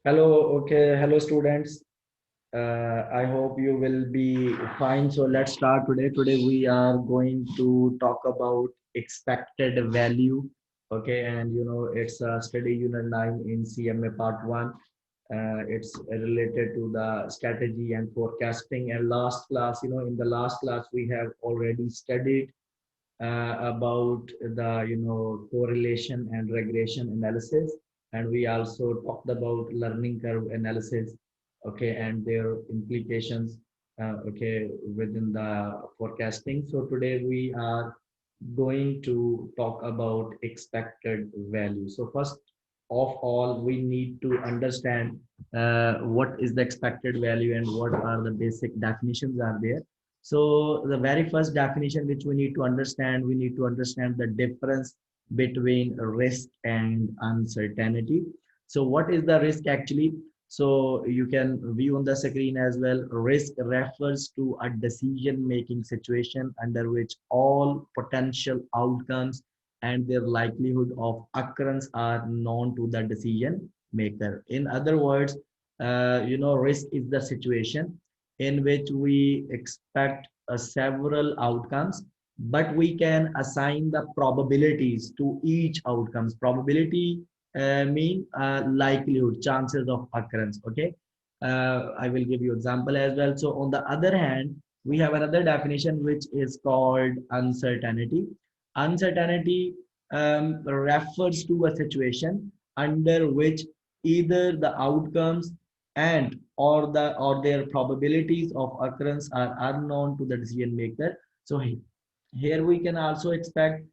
Hello, okay, hello students. I hope you will be fine. So let's start today. Today we are going to talk about expected value. Okay, and it's study unit 9 in CMA part 1. It's related to the strategy and forecasting. And last class, in the last class we have already studied about the correlation and regression analysis, and we also talked about learning curve analysis, okay, and their implications, okay, within the forecasting. So today we are going to talk about expected value. So first of all, we need to understand what is the expected value and what are the basic definitions are there. So the very first definition which we need to understand the difference between risk and uncertainty. So what is the risk actually? So you can view on the screen as well. Risk refers to a decision-making situation under which all potential outcomes and their likelihood of occurrence are known to the decision maker. In other words, risk is the situation in which we expect several outcomes, but we can assign the probabilities to each outcomes. Probability mean likelihood, chances of occurrence. Okay, I will give you example as well. So on the other hand, we have another definition which is called uncertainty. Uncertainty refers to a situation under which either the outcomes and or their probabilities of occurrence are unknown to the decision maker. So here we can also expect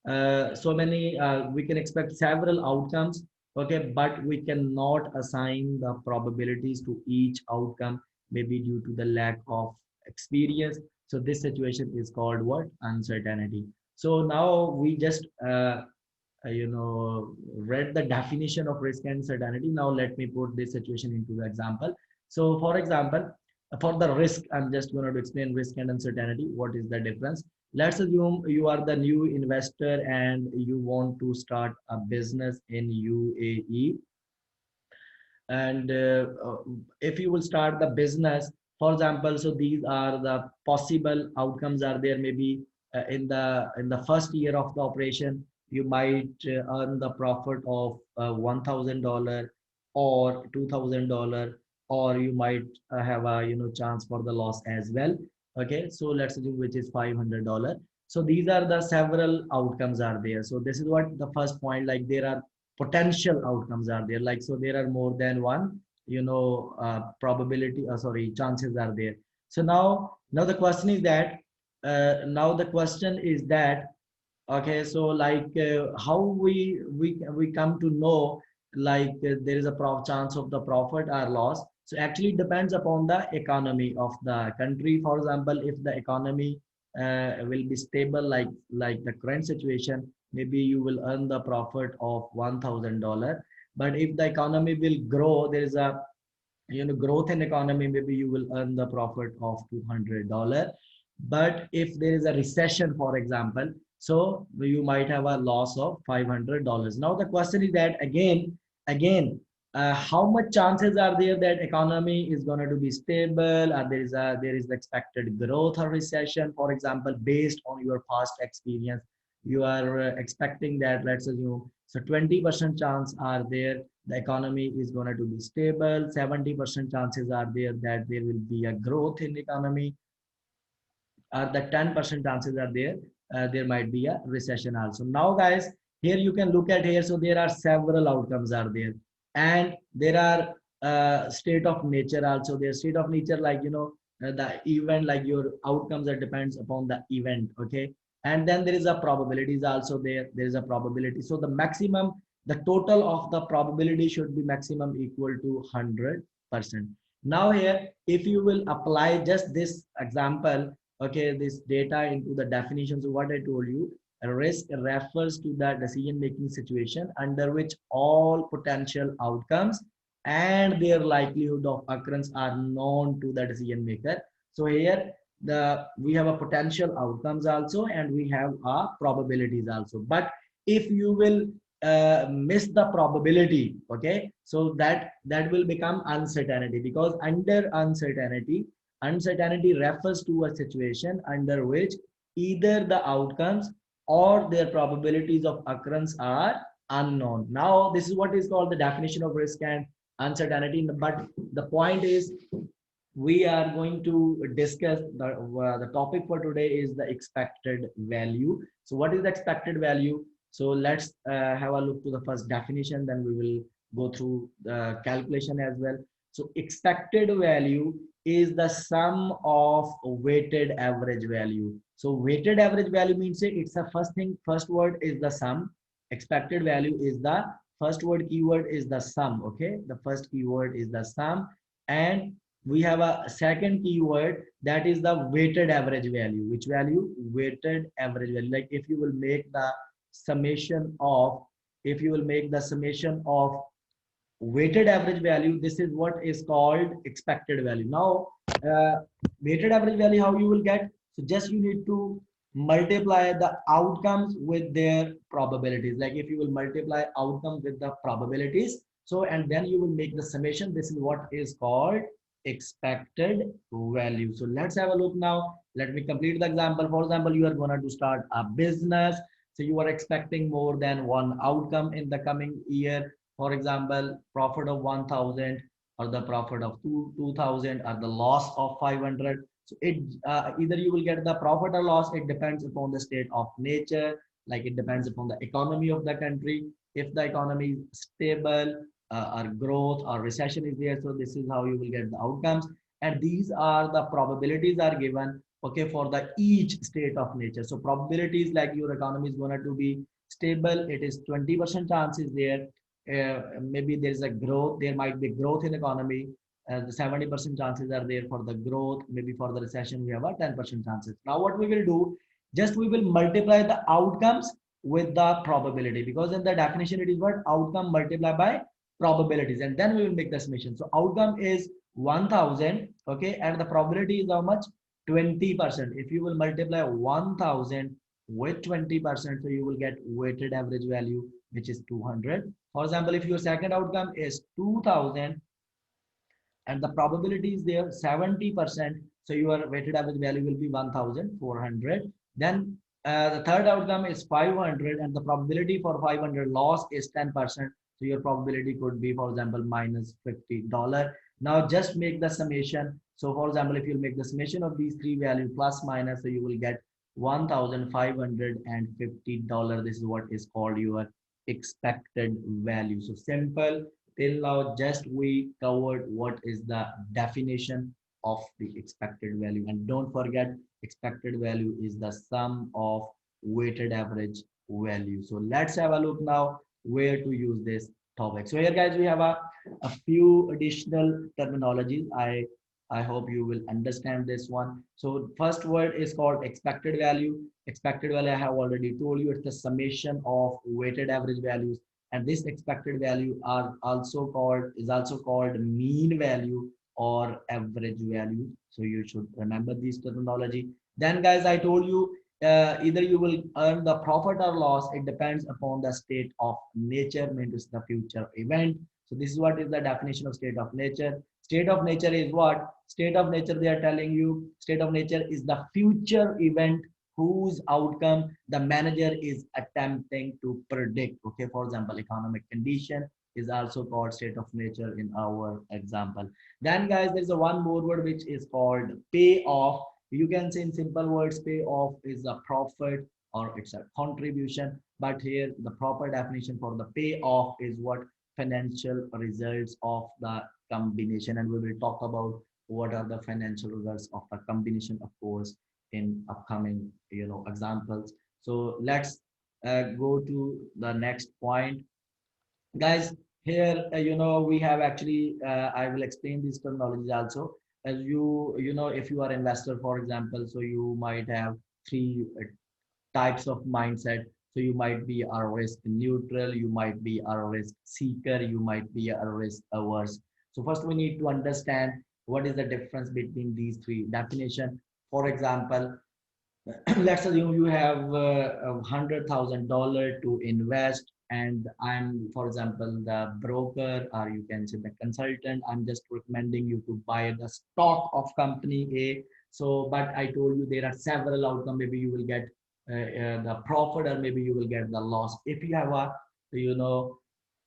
we can expect several outcomes, okay, but we cannot assign the probabilities to each outcome, maybe due to the lack of experience. So this situation is called what? Uncertainty. So now we just read the definition of risk and certainty. Now let me put this situation into the example. So for example, for the risk, I'm just going to explain risk and uncertainty. What is the difference? Let's assume you are the new investor and you want to start a business in UAE. And if you will start the business, for example, so these are the possible outcomes are there. Maybe in the first year of the operation, you might earn the profit of $1,000 or $2,000, or you might have a chance for the loss as well. Okay, so let's assume which is $500. So these are the several outcomes are there. So this is what the first point, like there are potential outcomes are there, like so there are more than one probability sorry chances are there. So now the question is that okay, so like how we come to know, like there is a chance of the profit or loss. So actually it depends upon the economy of the country. For example, if the economy will be stable, like the current situation, maybe you will earn the profit of $1,000. But if the economy will grow, there is a growth in economy, maybe you will earn the profit of $200. But if there is a recession, for example, so you might have a loss of $500. Now the question is that again, how much chances are there that economy is going to be stable, or there is the expected growth or recession? For example, based on your past experience, you are expecting that, let's assume, so 20% chance are there the economy is going to be stable, 70% chances are there that there will be a growth in the economy, the 10% chances are there there might be a recession also. Now guys, here you can look at here. So there are several outcomes are there, and there are state of nature also. Their state of nature, like the event, like your outcomes that depends upon the event, okay. And then there is a probabilities also there is a probability. So the maximum, the total of the probability should be maximum equal to 100%. Now here, if you will apply just this example, okay, this data into the definitions of what I told you, a risk refers to the decision making situation under which all potential outcomes and their likelihood of occurrence are known to the decision maker. So here we have a potential outcomes also, and we have a probabilities also. But if you will miss the probability. Okay, so that will become uncertainty, because under uncertainty refers to a situation under which either the outcomes or their probabilities of occurrence are unknown. Now this is what is called the definition of risk and uncertainty. But the point is, we are going to discuss the topic for today is the expected value. So what is the expected value? So let's have a look to the first definition, then we will go through the calculation as well. So expected value is the sum of weighted average value. So weighted average value means it's the first thing, first word is the sum. Expected value is the first word, keyword is the sum. Okay, the first keyword is the sum, and we have a second keyword, that is the weighted average value. Which value? Weighted average value. Like if you will make the summation of, if you will make the summation of weighted average value, this is what is called expected value. Now weighted average value, how you will get? So just you need to multiply the outcomes with their probabilities. Like if you will multiply outcomes with the probabilities, so and then you will make the summation, this is what is called expected value. So let's have a look now. Let me complete the example. For example, you are going to start a business, so you are expecting more than one outcome in the coming year. For example, profit of 1000, or the profit of 2000, or the loss of 500. So it either you will get the profit or loss. It depends upon the state of nature, like it depends upon the economy of the country. If the economy is stable, or growth or recession is there, so this is how you will get the outcomes. And these are the probabilities are given, okay, for the each state of nature. So probabilities, like your economy is going to be stable, it is 20% chances there. Maybe there is a growth, there might be growth in economy, the 70% chances are there for the growth. Maybe for the recession we have a 10% chances. Now what we will do, just we will multiply the outcomes with the probability, because in the definition it is what, outcome multiplied by probabilities, and then we will make the summation. So outcome is 1000, okay, and the probability is how much? 20%. If you will multiply 1000 with 20%, so you will get weighted average value, which is 200. For example, if your second outcome is 2000 and the probability is there 70%, so your weighted average value will be 1400. Then the third outcome is 500 and the probability for 500 loss is 10%, so your probability could be, for example, minus $50. Now just make the summation. So for example, if you make the summation of these three values plus minus, so you will get $1550. This is what is called your expected value. So simple. Till now just we covered what is the definition of the expected value, and don't forget, expected value is the sum of weighted average value. So let's have a look now where to use this topic. So here guys, we have a few additional terminologies. I hope you will understand this one. So first word is called expected value. Expected value, I have already told you, it's the summation of weighted average values, and this expected value are also called, is also called mean value or average value. So you should remember this terminology. Then guys, I told you, either you will earn the profit or loss, it depends upon the state of nature, means the future event. So this is what is the definition of state of nature. State of nature is what? State of nature, they are telling you, state of nature is the future event whose outcome the manager is attempting to predict. Okay, for example, economic condition is also called state of nature in our example. Then guys, there's a one more word which is called payoff. You can say in simple words, payoff is a profit or it's a contribution, but here the proper definition for the payoff is what? Financial results of the combination, and we will talk about what are the financial results of the combination, of course, in upcoming examples. So let's go to the next point, guys. Here we have actually I will explain these terminologies also. As if you are investor, for example, so you might have three types of mindset. So you might be a risk neutral, you might be a risk seeker, you might be a risk averse. So first we need to understand what is the difference between these three definition. For example, let's assume you have $100,000 to invest, and I'm, for example, the broker, or you can say the consultant. I'm just recommending you to buy the stock of company A. So, but I told you there are several outcomes. Maybe you will get the profit, or maybe you will get the loss. If you have a, you know,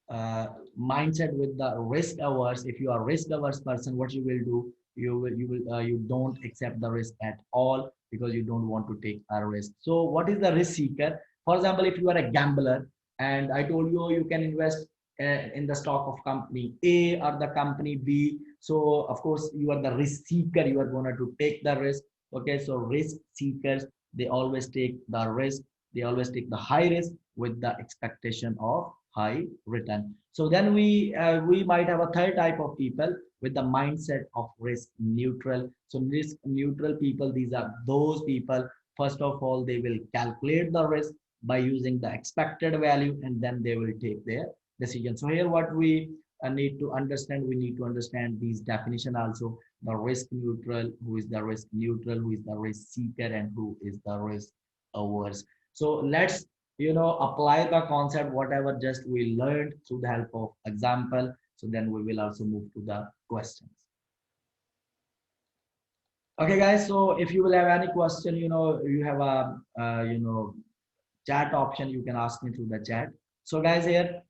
uh, mindset with the risk averse, if you are risk averse person, what you will do, you don't accept the risk at all, because you don't want to take a risk. So what is the risk seeker? For example, if you are a gambler, and I told you you can invest in the stock of company A or the company B, so of course you are the risk seeker, you are going to take the risk. Okay, so risk seekers, they always take the risk, they always take the high risk with the expectation of high return. So then we might have a third type of people with the mindset of risk neutral. So risk neutral people, these are those people, first of all, they will calculate the risk by using the expected value, and then they will take their decision. So here what we need to understand, we need to understand these definition also: the risk neutral, who is the risk neutral, who is the risk seeker, and who is the risk averse. So let's, apply the concept whatever just we learned through the help of example. So then we will also move to the questions. Okay guys, so if you will have any question, you have a chat option, you can ask me through the chat. So guys, here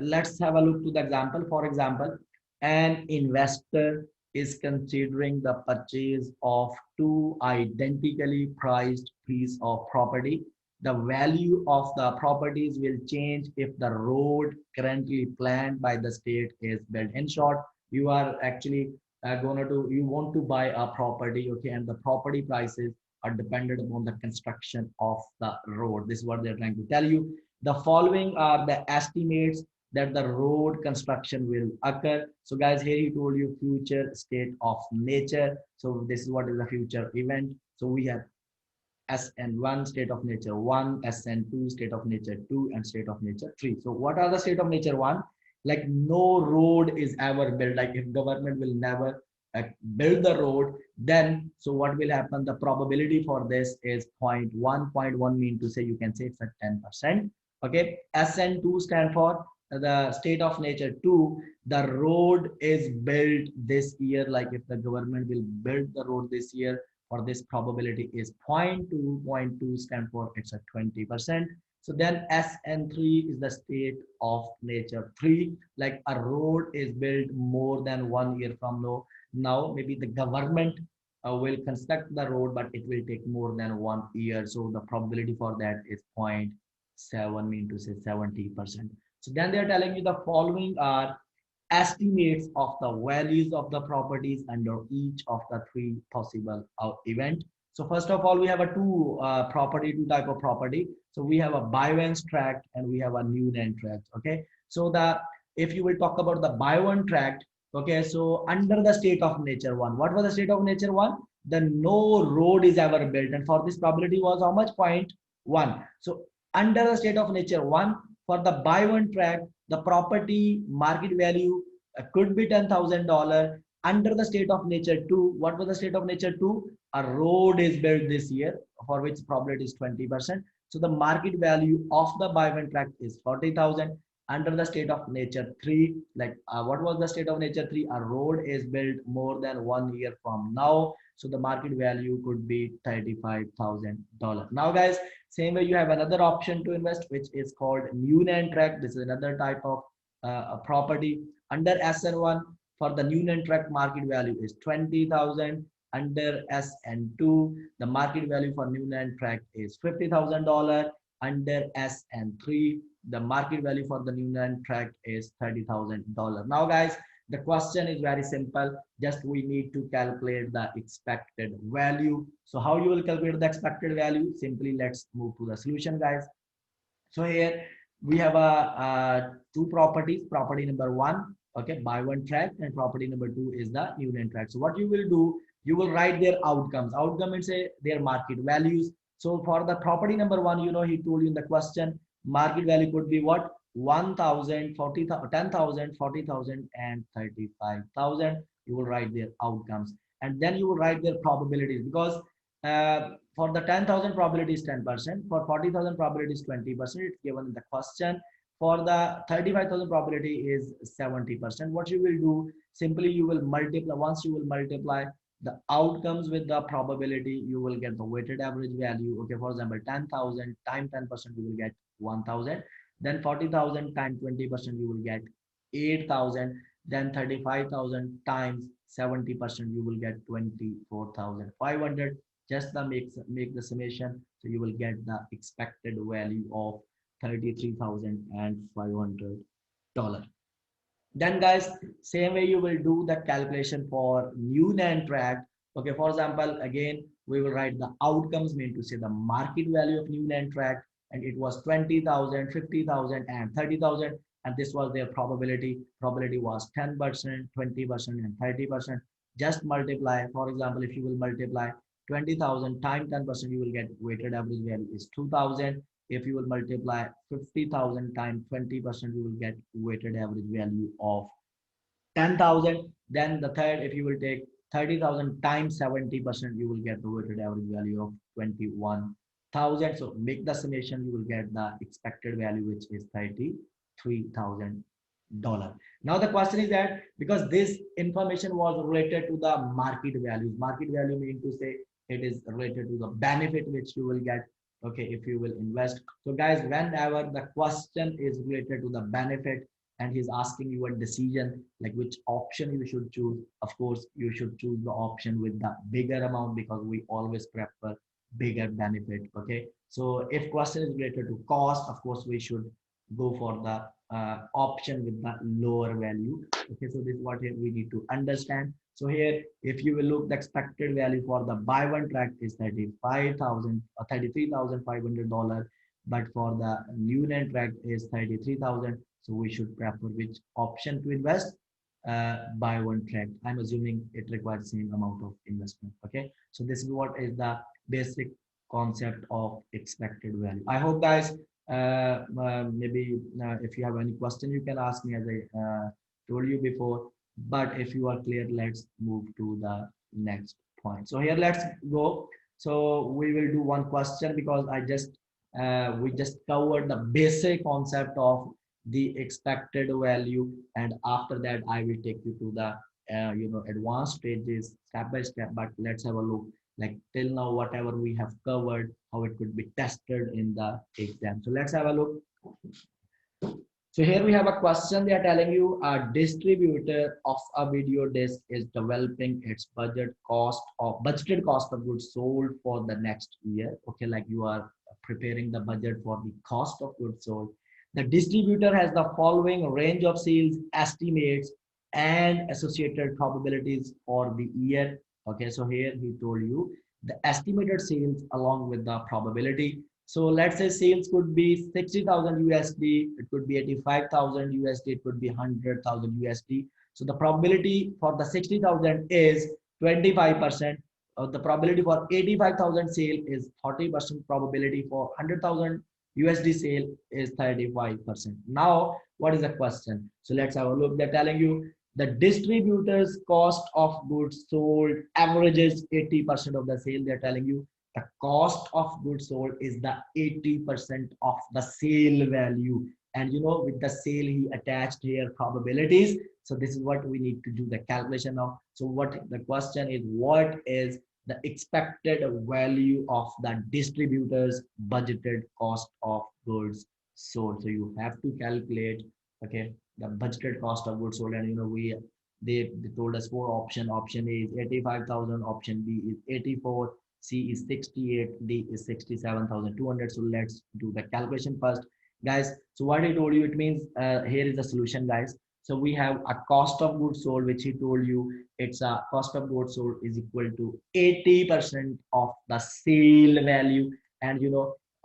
let's have a look to the example. For example, an investor is considering the purchase of two identically priced piece of property. The value of the properties will change if the road currently planned by the state is built. In short, you are actually you want to buy a property, okay, and the property prices are dependent upon the construction of the road. This is what they're trying to tell you. The following are the estimates that the road construction will occur. So guys, here he told you future state of nature. So this is what is the future event. So we have SN1 state of nature 1, SN2 state of nature 2, and state of nature 3. So what are the state of nature 1? Like no road is ever built. Like if government will never build the road, then so what will happen? The probability for this is 0.1. 0.1 mean to say, you can say it's at 10%. Okay, SN2 stand for the state of nature 2. The road is built this year. Like if the government will build the road this year, for this probability is 0.2. 0.2 stand for it's at 20%. So then SN3 is the state of nature 3. Like a road is built more than 1 year from now. Maybe the government will construct the road, but it will take more than 1 year. So the probability for that is 0.7, mean to say 70%. So then they're telling you the following are estimates of the values of the properties under each of the three possible event. So first of all, we have a two type of property. So we have a Bioense tract and we have a Newland tract. Okay. So if you will talk about the Bioense tract, okay. So under the state of nature 1, what was the state of nature 1? The no road is ever built, and for this probability was how much? 0.1. So under the state of nature 1, for the Bioense tract, the property market value could be $10,000. Under the state of nature 2, what was the state of nature 2? A road is built this year, for which probability is 20%. So the market value of the Bioense tract is 40,000. Under the state of nature 3, like what was the state of nature 3? A road is built more than 1 year from now. So the market value could be $35,000. Now guys, same way you have another option to invest, which is called Newland tract. This is another type of a property. Under SN1, for the Newland tract, market value is 20,000. Under SN2, the market value for Newland tract is $50,000. Under SN3, the market value for the Newland tract is $30,000. Now guys, the question is very simple. Just we need to calculate the expected value. So how you will calculate the expected value? Simply let's move to the solution, guys. So here we have two properties. Property number 1, okay, Bioense tract, and property number 2 is the Newland tract. So what you will do, you will write their outcomes. Outcome is their market values. So for the property number 1, he told you in the question, market value could be what? 1,000, 40,000, 10,000, 40,000, and 35,000. You will write their outcomes, and then you will write their probabilities, because for the 10,000 probability is 10%, for 40,000 probability is 20%. It's given in the question. For the 35,000 probability is 70%. What you will do, simply you will multiply. Once you will multiply the outcomes with the probability, you will get the weighted average value. Okay, for example, 10,000 times 10%, you will get 1,000. Then 40,000 times 20%, you will get 8,000. Then 35,000 times 70%, you will get 24,500. Just the make the summation, so you will get the expected value of $33,500. Then guys, same way you will do the calculation for new NAND track. Okay, for example, again, we will write the outcomes, mean to say the market value of new NAND track, and it was 20,000, 50,000, and 30,000. And this was their probability. Probability was 10%, 20%, and 30%. Just multiply. For example, if you will multiply 20,000 times 10%, you will get weighted average value is 2,000. If you will multiply 50,000 times 20%, you will get weighted average value of 10,000. Then the third, if you will take 30,000 times 70%, you will get the weighted average value of 21,000. So make the summation, you will get the expected value, which is $33,000. Now the question is that, because this information was related to the market value. Market value means to say it is related to the benefit which you will get, okay, if you will invest. So guys, whenever the question is related to the benefit and he's asking you a decision like which option you should choose, of course you should choose the option with the bigger amount, because we always prefer bigger benefit. Okay, so if question is related to cost, of course we should go for the option with the lower value. Okay, so this is what we need to understand. So here, if you will look, the expected value for the buy one track is 35,000 or $33,500, but for the new NAND track is 33,000. So we should prefer which option to invest. Buy one track. I'm assuming it requires same amount of investment. Okay, so this is what is the basic concept of expected value. I hope guys, maybe if you have any question, you can ask me, as I told you before. But if you are clear, let's move to the next point. So here, let's go. So we will do one question, because I just we just covered the basic concept of the expected value, and after that I will take you to the advanced stages step by step. But let's have a look, like till now whatever we have covered, how it could be tested in the exam. So let's have a look. So here we have a question. They are telling you a distributor of a video disk is developing its budgeted cost of goods sold for the next year. Okay, like you are preparing the budget for the cost of goods sold. The distributor has the following range of sales estimates and associated probabilities for the year. Okay, so here he told you the estimated sales along with the probability. So let's say sales could be 60,000 USD, it could be 85,000 USD, it could be 100,000 USD. So the probability for the 60,000 is 25%. The probability for 85,000 sale is 40%. Probability for 100,000 USD sale is 35%. Now, what is the question? So let's have a look. They're telling you the distributor's cost of goods sold averages 80% of the sale. They're telling you the cost of goods sold is the 80% of the sale value. And with the sale, he attached here probabilities. So this is what we need to do the calculation of. So what the question is, what is the expected value of the distributor's budgeted cost of goods sold? So you have to calculate, okay, the budgeted cost of goods sold. And they told us four option. Option A is 85,000, option B is 84, C is 68, D is 67,200. So let's do the calculation first, guys. So what he told you, it means here is the solution, guys. So we have a cost of goods sold, which he told you, it's a cost of goods sold is equal to 80% of the sale value. And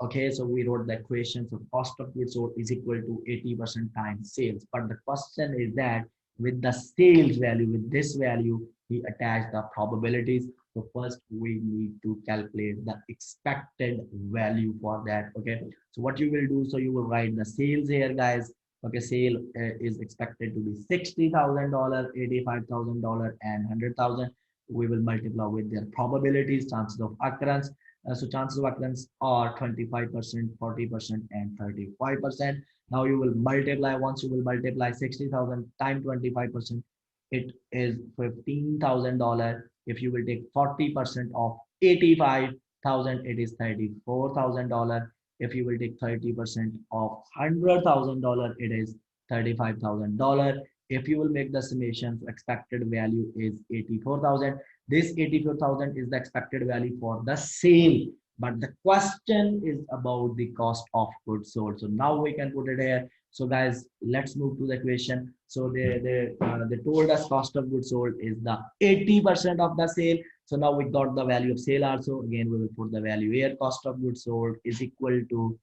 okay, so we wrote the equation. So cost of goods sold is equal to 80% times sales. But the question is that with the sales value, with this value, he attached the probabilities. So first we need to calculate the expected value for that. Okay, so what you will do, so you will write the sales here, guys. Okay, sale is expected to be $60,000, $85,000, and 100,000. We will multiply with their probabilities, chances of occurrence. So chances of occurrence are 25%, 40%, and 35%. Now you will multiply, once you will multiply 60,000 times 25%, it is $15,000. If you will take 40% of 85,000, it is $34,000. If you will take 30% of $100,000, it is $35,000. If you will make the summation, expected value is 84,000. This 84,000 is the expected value for the sale, but the question is about the cost of goods sold. So now we can put it here. So guys, let's move to the question. So they told us cost of goods sold is the 80% of the sale. So now we got the value of sale also. Again, we will put the value here. Cost of goods sold is equal to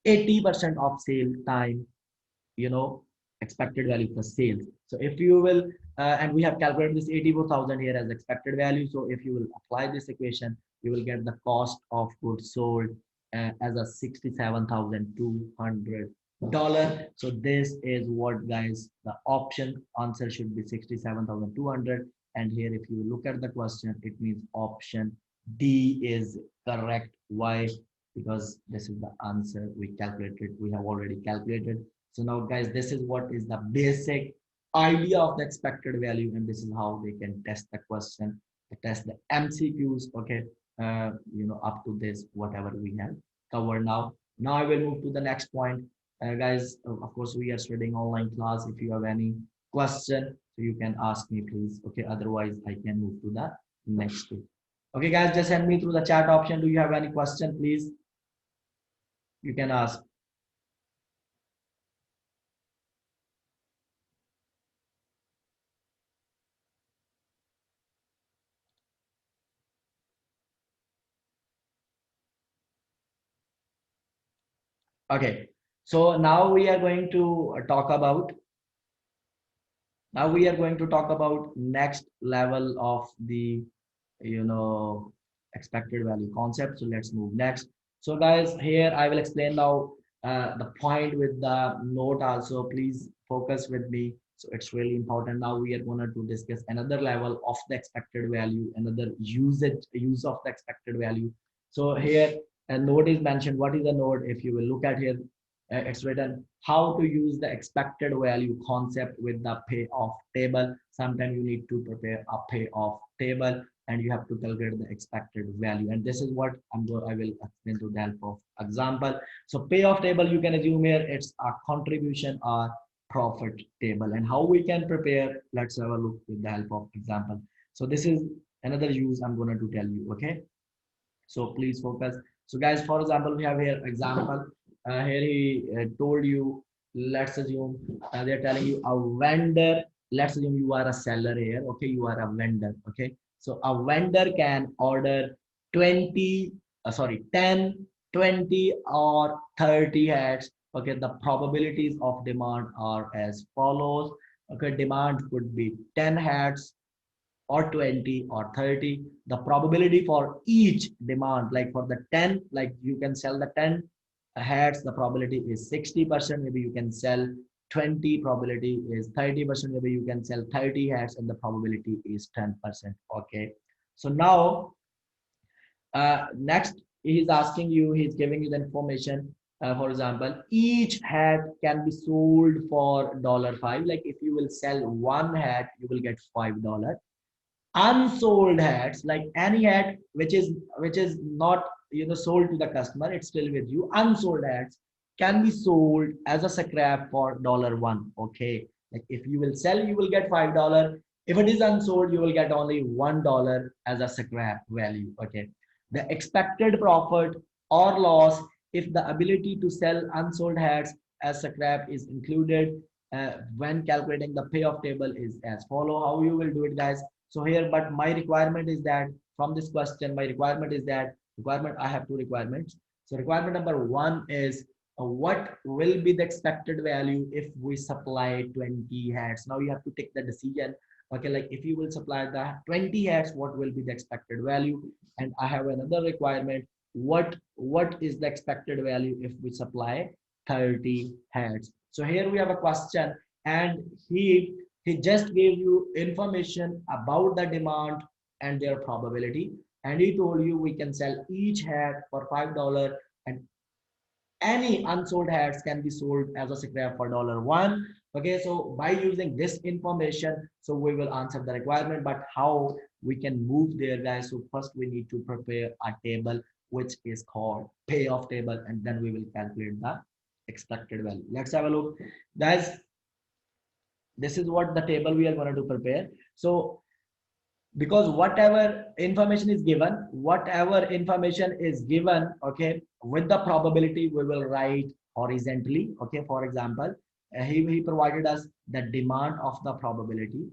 80% of sale time, you know, expected value plus sales. So if you will, and we have calculated this 84,000 here as expected value. So if you will apply this equation, you will get the cost of goods sold as a $67,200. So this is what, guys, the option answer should be 67,200. And here, if you look at the question, it means option D is correct. Why? Because this is the answer we calculated. We have already calculated. So now, guys, this is what is the basic idea of the expected value, and this is how they can test the question, test the MCQs. Okay, up to this, whatever we have covered now. Now I will move to the next point, guys. Of course, we are studying online class. If you have any question, so you can ask me, please. Okay, otherwise I can move to the next step. Okay, guys, just send me through the chat option. Do you have any question, please? You can ask. Okay, so now we are going to talk about next level of the expected value concept. So let's move next. So guys, here I will explain now the point with the note also. Please focus with me. So it's really important. Now we are going to discuss another level of the expected value, another use of the expected value. So here a node is mentioned. What is a node? If you will look at here, it's written how to use the expected value concept with the payoff table. Sometimes you need to prepare a payoff table and you have to calculate the expected value. And this is what I will explain to the help of example. So payoff table, you can assume here it's a contribution or profit table. And how we can prepare, let's have a look with the help of example. So this is another use I'm going to tell you. Okay, so please focus. So guys, for example, we have here example. Here he told you, let's assume they're telling you a vendor. Let's assume you are a seller here. Okay, you are a vendor. Okay, so a vendor can order 10, 20 or 30 hats. Okay, the probabilities of demand are as follows. Okay, demand could be 10 hats or 20 or 30. The probability for each demand, like for the 10, like you can sell the 10 hats, the probability is 60%. Maybe you can sell 20, probability is 30%. Maybe you can sell 30 hats and the probability is 10%. Okay, so now next he's asking you, he's giving you the information. For example, each hat can be sold for $5. Like if you will sell one hat, you will get $5. Unsold hats, like any hat which is not sold to the customer, it's still with you. Unsold hats can be sold as a scrap for $1. Okay, like if you will sell, you will get $5. If it is unsold, you will get only $1 as a scrap value. Okay, the expected profit or loss if the ability to sell unsold hats as scrap is included when calculating the payoff table is as follow. How you will do it, guys? So here, but my requirement is that from this question, my requirement is that I have two requirements. So requirement number one is what will be the expected value if we supply 20 hats? Now you have to take the decision. Okay, like if you will supply the 20 hats, what will be the expected value? And I have another requirement. What is the expected value if we supply 30 hats? So here we have a question, and he just gave you information about the demand and their probability, and he told you we can sell each hat for $5 and any unsold hats can be sold as a scrap for $1. Okay, so by using this information, so we will answer the requirement. But how we can move there, guys? So first we need to prepare a table which is called payoff table, and then we will calculate the expected value. Let's have a look, guys. This is what the table we are going to prepare. So because whatever information is given, okay, with the probability we will write horizontally. Okay, for example, he provided us the demand of the probability.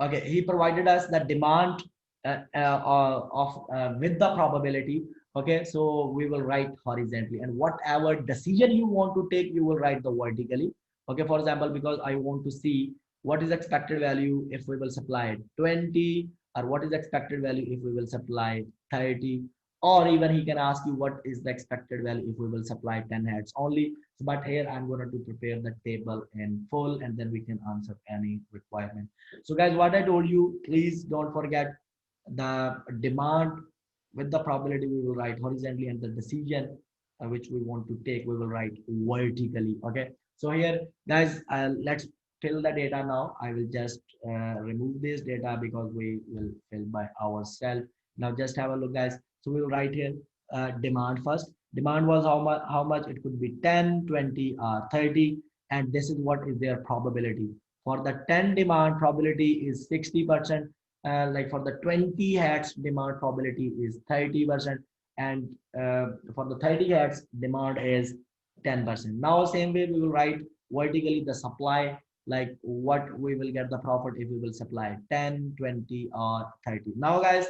Okay, he provided us the demand of with the probability. Okay, so we will write horizontally, and whatever decision you want to take, you will write the vertically. Okay, for example, because I want to see what is expected value if we will supply 20, or what is expected value if we will supply 30, or even he can ask you what is the expected value if we will supply 10 heads only. But here I'm going to prepare the table in full, and then we can answer any requirement. So guys, what I told you, please don't forget the demand with the probability we will write horizontally, and the decision which we want to take we will write vertically. Okay, so here guys, let's fill the data now. I will just remove this data because we will fill by ourselves. Now just have a look, guys. So we will write here demand first. Demand was how much it could be 10, 20, or 30, and this is what is their probability. For the 10 demand, probability is 60%. Like for the 20 hats, demand probability is 30%, and for the 30 hats, demand is 10%. Now same way we will write vertically the supply, like what we will get the profit if we will supply 10, 20, or 30. Now guys,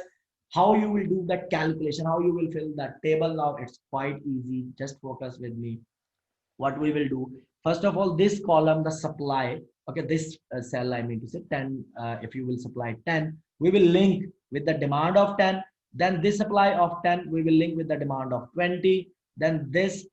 how you will do that calculation, how you will fill that table. Now it's quite easy, just focus with me. What we will do, first of all, this column, the supply, okay, this cell, I mean to say 10, if you will supply 10, we will link with the demand of 10. Then this supply of 10 we will link with the demand of 20. Then this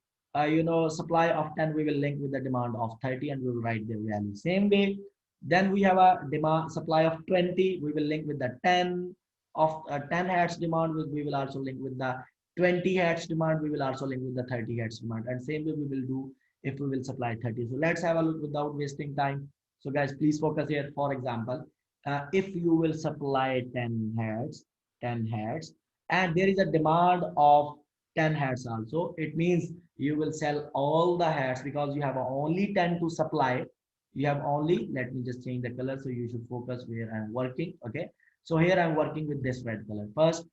supply of 10 we will link with the demand of 30, and we will write their value same way. Then we have a demand supply of 20, we will link with the 10 of 10 hertz demand. We will also link with the 20 hertz demand. We will also link with the 30 hertz demand, and same way we will do if we will supply 30. So let's have a look without wasting time. So guys, please focus here. For example, if you will supply 10 hertz, and there is a demand of 10 hertz also, it means you will sell all the hertz because you have only 10 to supply. You have only, let me just change the color so you should focus where I'm working. Okay, so here I'm working with this red color. First,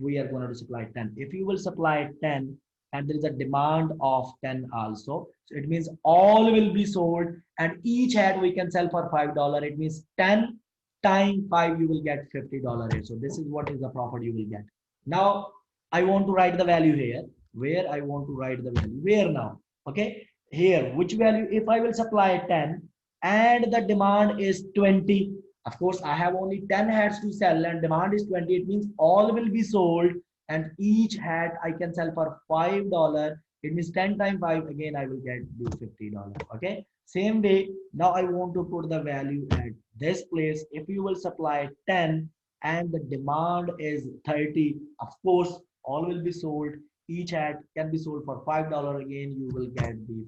we are going to supply 10. If you will supply 10 and there is a demand of 10 also, so it means all will be sold, and each head we can sell for $5. It means 10 times 5, you will get $50. So this is what is the profit you will get. Now I want to write the value here. Where I want to write the value? Where now? Okay, here, which value? If I will supply 10 and the demand is 20, of course I have only 10 hats to sell and demand is 20, it means all will be sold, and each hat I can sell for $5. It means 10 times 5, again I will get the $50. Okay, same way. Now I want to put the value at this place. If you will supply 10 and the demand is 30, of course all will be sold. Each hat can be sold for $5. Again you will get the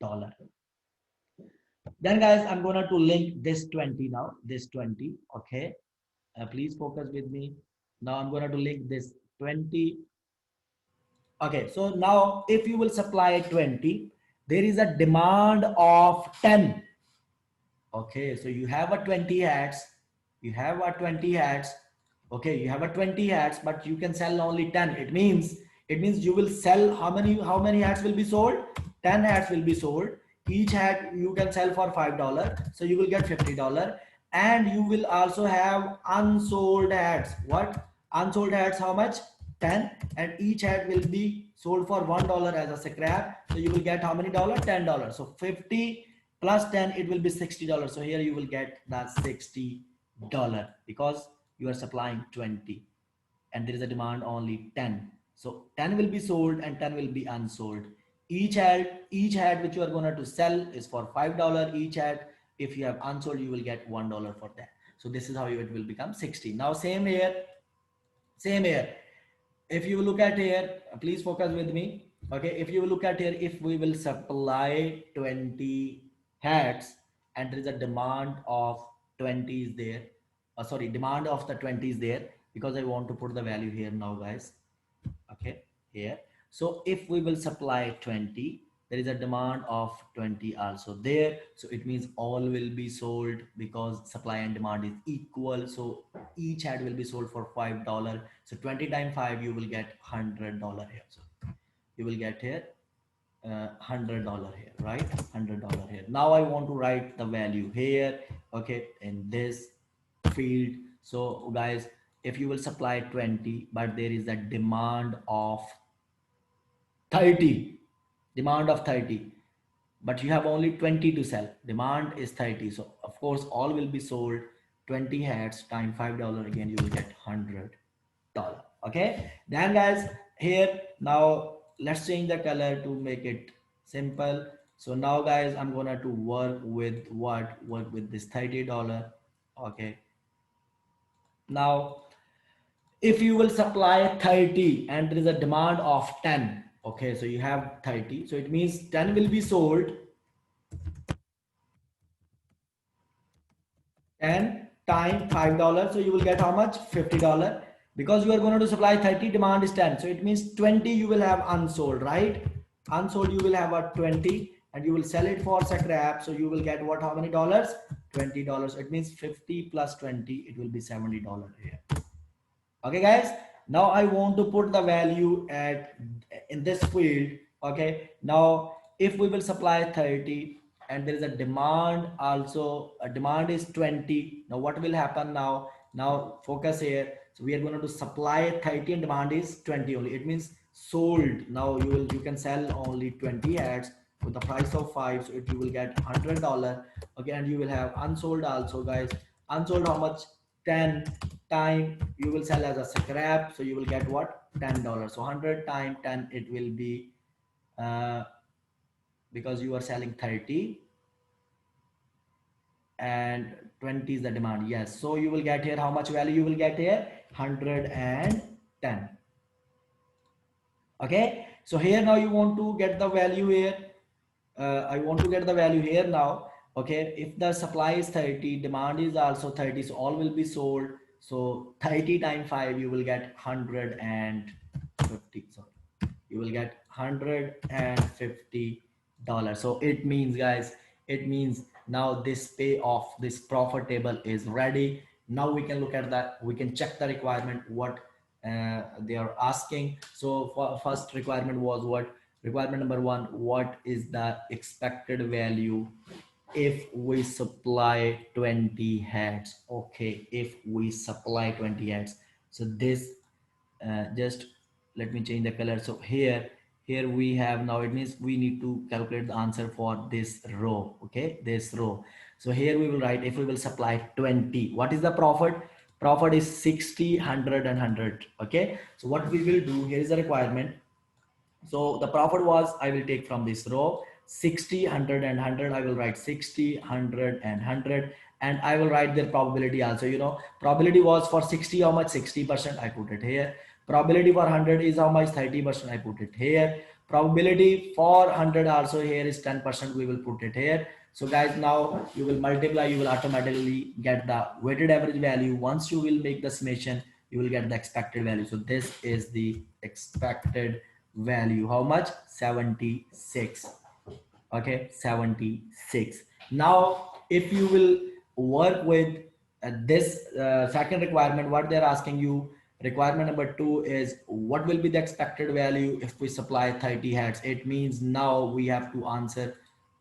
$50. Then guys, I'm gonna to link this 20 now, this 20. Okay, please focus with me. Now I'm gonna to link this 20. Okay, so now if you will supply 20, there is a demand of 10. Okay, so you have a 20 hats, you have a 20 hats. Okay, you have a 20 hats, but you can sell only 10. It means you will sell how many hats will be sold? 10 hats will be sold. Each hat you can sell for $5, so you will get $50. And you will also have unsold hats. What unsold hats? How much? 10. And each hat will be sold for $1 as a scrap, so you will get how many dollars? $10. So 50 plus 10, it will be $60. So here you will get that $60 because you are supplying 20 and there is a demand only 10. So 10 will be sold and 10 will be unsold. Each hat which you are going to sell is for $5. Each hat, if you have unsold, you will get $1 for that. So this is how it will become 60. Now same here, Same here. If you look at here, please focus with me. Okay, if you look at here, if we will supply 20 hats and there is a demand of 20 is there, sorry, demand of the 20 is there, because I want to put the value here now, guys. Okay, here. So if we will supply 20, there is a demand of 20 also there, so it means all will be sold because supply and demand is equal. So each hat will be sold for $5. So 20 times 5, you will get $100 here. So you will get here $100 here, right? $100 here. Now I want to write the value here, okay, in this field. So guys, if you will supply 20 but there is a demand of 30, demand of 30, but you have only 20 to sell, demand is 30, so of course all will be sold. 20 hats times $5, again you will get $100. Okay, then guys, here now let's change the color to make it simple. So now guys, I'm gonna to work with what, work with this $30. Okay, now if you will supply 30 and there is a demand of 10, okay, so you have 30, so it means 10 will be sold. 10 times $5, so you will get how much? $50, because you are going to supply 30, demand is 10, so it means 20 you will have unsold, right? Unsold you will have a 20 and you will sell it for scrap, so you will get what, how many dollars? $20. It means 50 plus 20, it will be $70 here. Okay guys, now I want to put the value at in this field. Okay, now if we will supply 30 and there is a demand also, a demand is 20, now what will happen now? Now focus here. So we are going to supply 30 and demand is 20 only, it means sold. Now you can sell only 20 hats with the price of 5, so it you will get $100. Okay, and you will have unsold also, guys. Unsold how much? 10 time you will sell as a scrap, so you will get what? $10. So 100 times 10, it will be because you are selling 30 and 20 is the demand. Yes, so you will get here how much value you will get here? 110. Okay, so here now you want to get the value here. I want to get the value here now. Okay, if the supply is 30, demand is also 30, so all will be sold. So 30 times 5, you will get 150. Sorry, you will get $150. So it means, guys, it means now this payoff, this profit table is ready. Now we can look at that, we can check the requirement, what they are asking. So for first requirement was what? Requirement number 1, what is the expected value if we supply 20 heads? Okay, if we supply 20 heads, so this just let me change the color. So here we have, now it means we need to calculate the answer for this row. Okay, this row. So here we will write, if we will supply 20, what is the profit? Profit is 60, 100 and 100. Okay, so what we will do, here is the requirement. So the profit was, I will take from this row 60, 100 and 100. I will write 60, 100 and 100, and I will write their probability also. You know, probability was for 60 how much? 60%, I put it here. Probability for 100 is how much? 30%, I put it here. Probability for 100 also here is 10%, we will put it here. So guys, now you will multiply, you will automatically get the weighted average value. Once you will make the summation, you will get the expected value. So this is the expected value. How much? 76. Okay, 76. Now if you will work with this second requirement, what they're asking you, requirement number 2 is what will be the expected value if we supply 30 hats? It means now we have to answer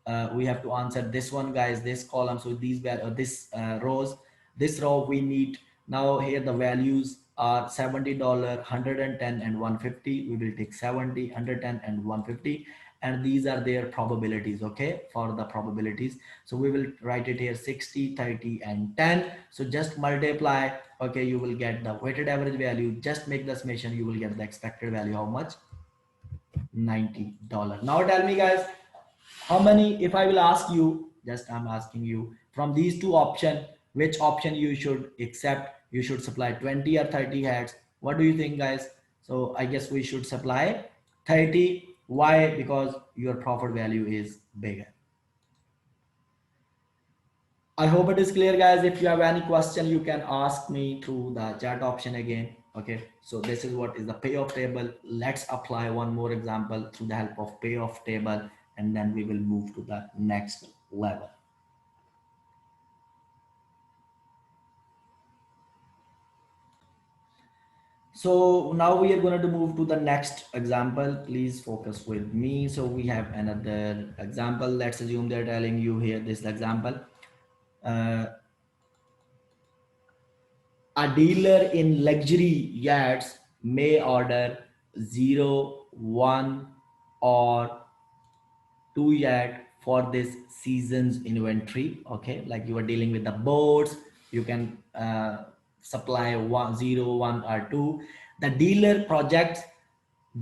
this one, guys, this column. So these this rows, this row we need. Now here the values are $70, 110 and 150. We will take 70, 110 and 150, and these are their probabilities. Okay, for the probabilities, so we will write it here 60, 30 and 10. So just multiply. Okay, you will get the weighted average value. Just make the summation, you will get the expected value. How much? $90. Now tell me, guys, how many, if I will ask you, just I'm asking you, from these two options, which option you should accept? You should supply 20 or 30 hats. What do you think, guys? So I guess we should supply 30. Why? Because your profit value is bigger. I hope it is clear, guys. If you have any question, you can ask me through the chat option again. Okay, so this is what is the payoff table. Let's apply one more example through the help of payoff table, and then we will move to the next level. So now we are going to move to the next example. Please focus with me. So we have another example. Let's assume they're telling you here this example. Uh, a dealer in luxury yachts may order 0, 1, or 2 yacht for this season's inventory. Okay, like you are dealing with the boats, you can supply 1, 0, 1, or 2. The dealer projects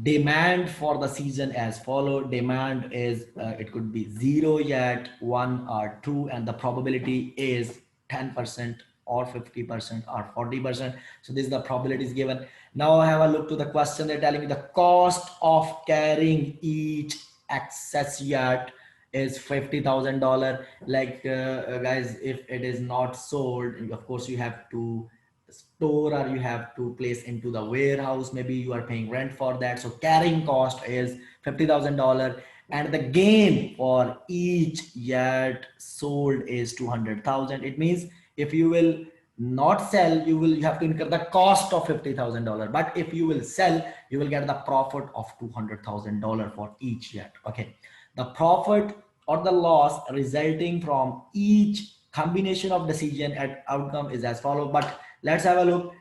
demand for the season as follow. Demand is it could be 0 yet, 1 or 2, and the probability is 10% or 50% or 40%. So this is the probability is given. Now I have a look to the question. They're telling me the cost of carrying each excess yacht is $50,000. Like guys, if it is not sold, of course you have to store or you have to place into the warehouse. Maybe you are paying rent for that. So carrying cost is $50,000, and the gain for each yacht sold is 200,000. It means if you will not sell, you have to incur the cost of $50,000. But if you will sell, you will get the profit of $200,000 for each yacht. Okay, the profit or the loss resulting from each combination of decision and outcome is as follows. But let's have a look.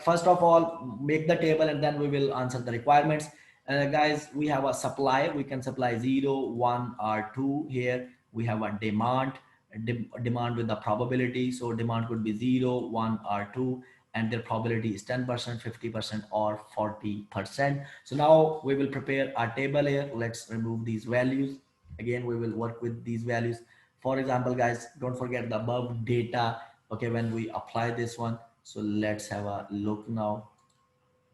First of all, make the table and then we will answer the requirements. Guys, we have a supply. We can supply 0, 1, or 2. Here we have a demand, demand with the probability. So demand could be 0, 1, or 2, and their probability is 10%, 50%, or 40%. So now we will prepare our table here. Let's remove these values. Again, we will work with these values. For example, guys, don't forget the above data. Okay, when we apply this one, so let's have a look now.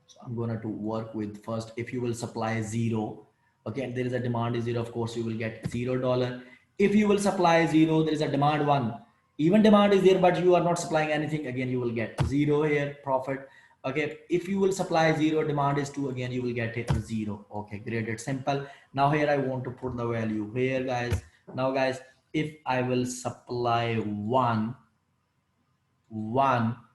So I'm going to work with first, if you will supply 0, okay, there is a demand is 0, of course you will get $0. If you will supply 0, there is a demand 1, even demand is there but you are not supplying anything, again you will get 0 here profit. Okay, if you will supply 0, demand is 2, again you will get it 0. Okay, great, it's simple. Now here I want to put the value here, guys. Now guys, if I will supply 1,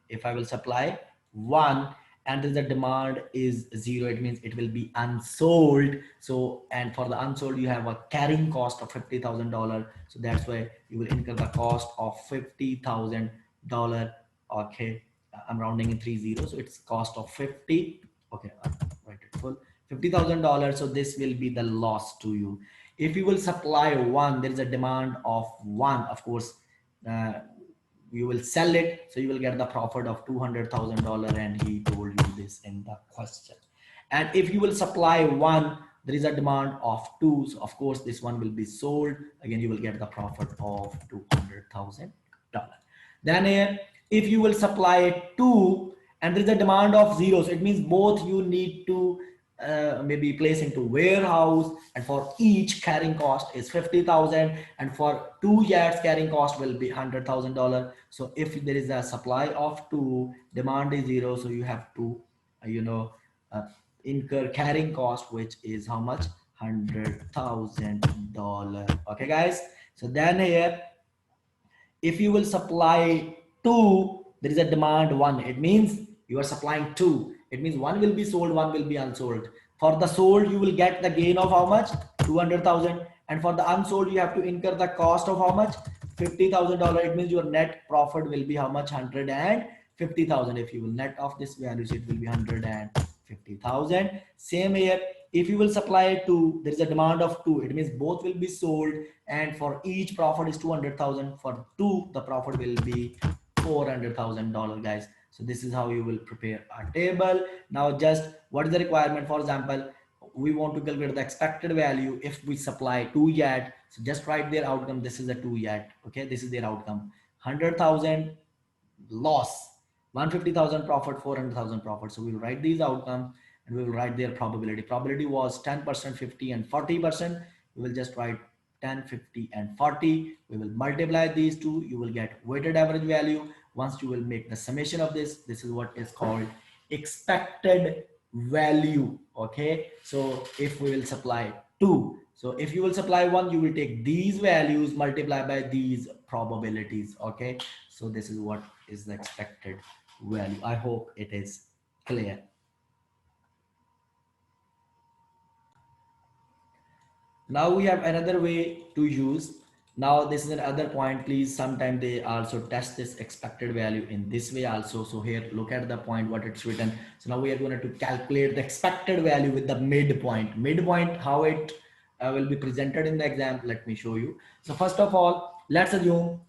if I will supply 1 and the demand is 0, it means it will be unsold. So, and for the unsold you have a carrying cost of $50,000. So that's why you will incur the cost of $50,000. Okay, I'm rounding in 30, so it's cost of 50. Okay, I'll write it full, $50,000. So this will be the loss to you. If you will supply 1, there is a demand of 1, of course you will sell it, so you will get the profit of $200,000, and he told you this in the question. And if you will supply 1, there is a demand of 2, so of course this one will be sold, again you will get the profit of $200,000. Then here, if you will supply 2 and there is a demand of 0, so it means both you need to maybe place into warehouse, and for each carrying cost is 50,000, and for 2 yards carrying cost will be $100,000. So if there is a supply of 2, demand is 0, so you have to uh, incur carrying cost, which is how much? $100,000. Okay guys, so then here, if you will supply 2, there is a demand 1, it means you are supplying 2, it means 1 will be sold, 1 will be unsold. For the sold you will get the gain of how much? 200,000. And for the unsold you have to incur the cost of how much? $50,000. It means your net profit will be how much? 150,000. If you will net off this value, it will be 150,000. Same here, if you will supply 2, there is a demand of 2, it means both will be sold, and for each profit is 200,000. For 2, the profit will be $400,000, guys. So this is how you will prepare a table. Now just what is the requirement? For example, we want to calculate the expected value if we supply 2 yet. So just write their outcome. This is a 2 yet. Okay, this is their outcome. 100,000 loss. 150,000 profit, 400,000 profit. So we'll write these outcomes and we will write their probability. Probability was 10%, 50 and 40%. We will just write 10, 50 and 40. We will multiply these two. You will get weighted average value. Once you will make the summation of this is what is called expected value. Okay. So if we will supply 2, so if you will supply 1, you will take these values, multiply by these probabilities. Okay. So this is what is the expected value. I hope it is clear. Now we have another way to use. Now this is another point, please. Sometimes they also test this expected value in this way also. So here, look at the point, what it's written. So now we are going to calculate the expected value with the midpoint. Midpoint, how it will be presented in the exam. Let me show you. So first of all, let's assume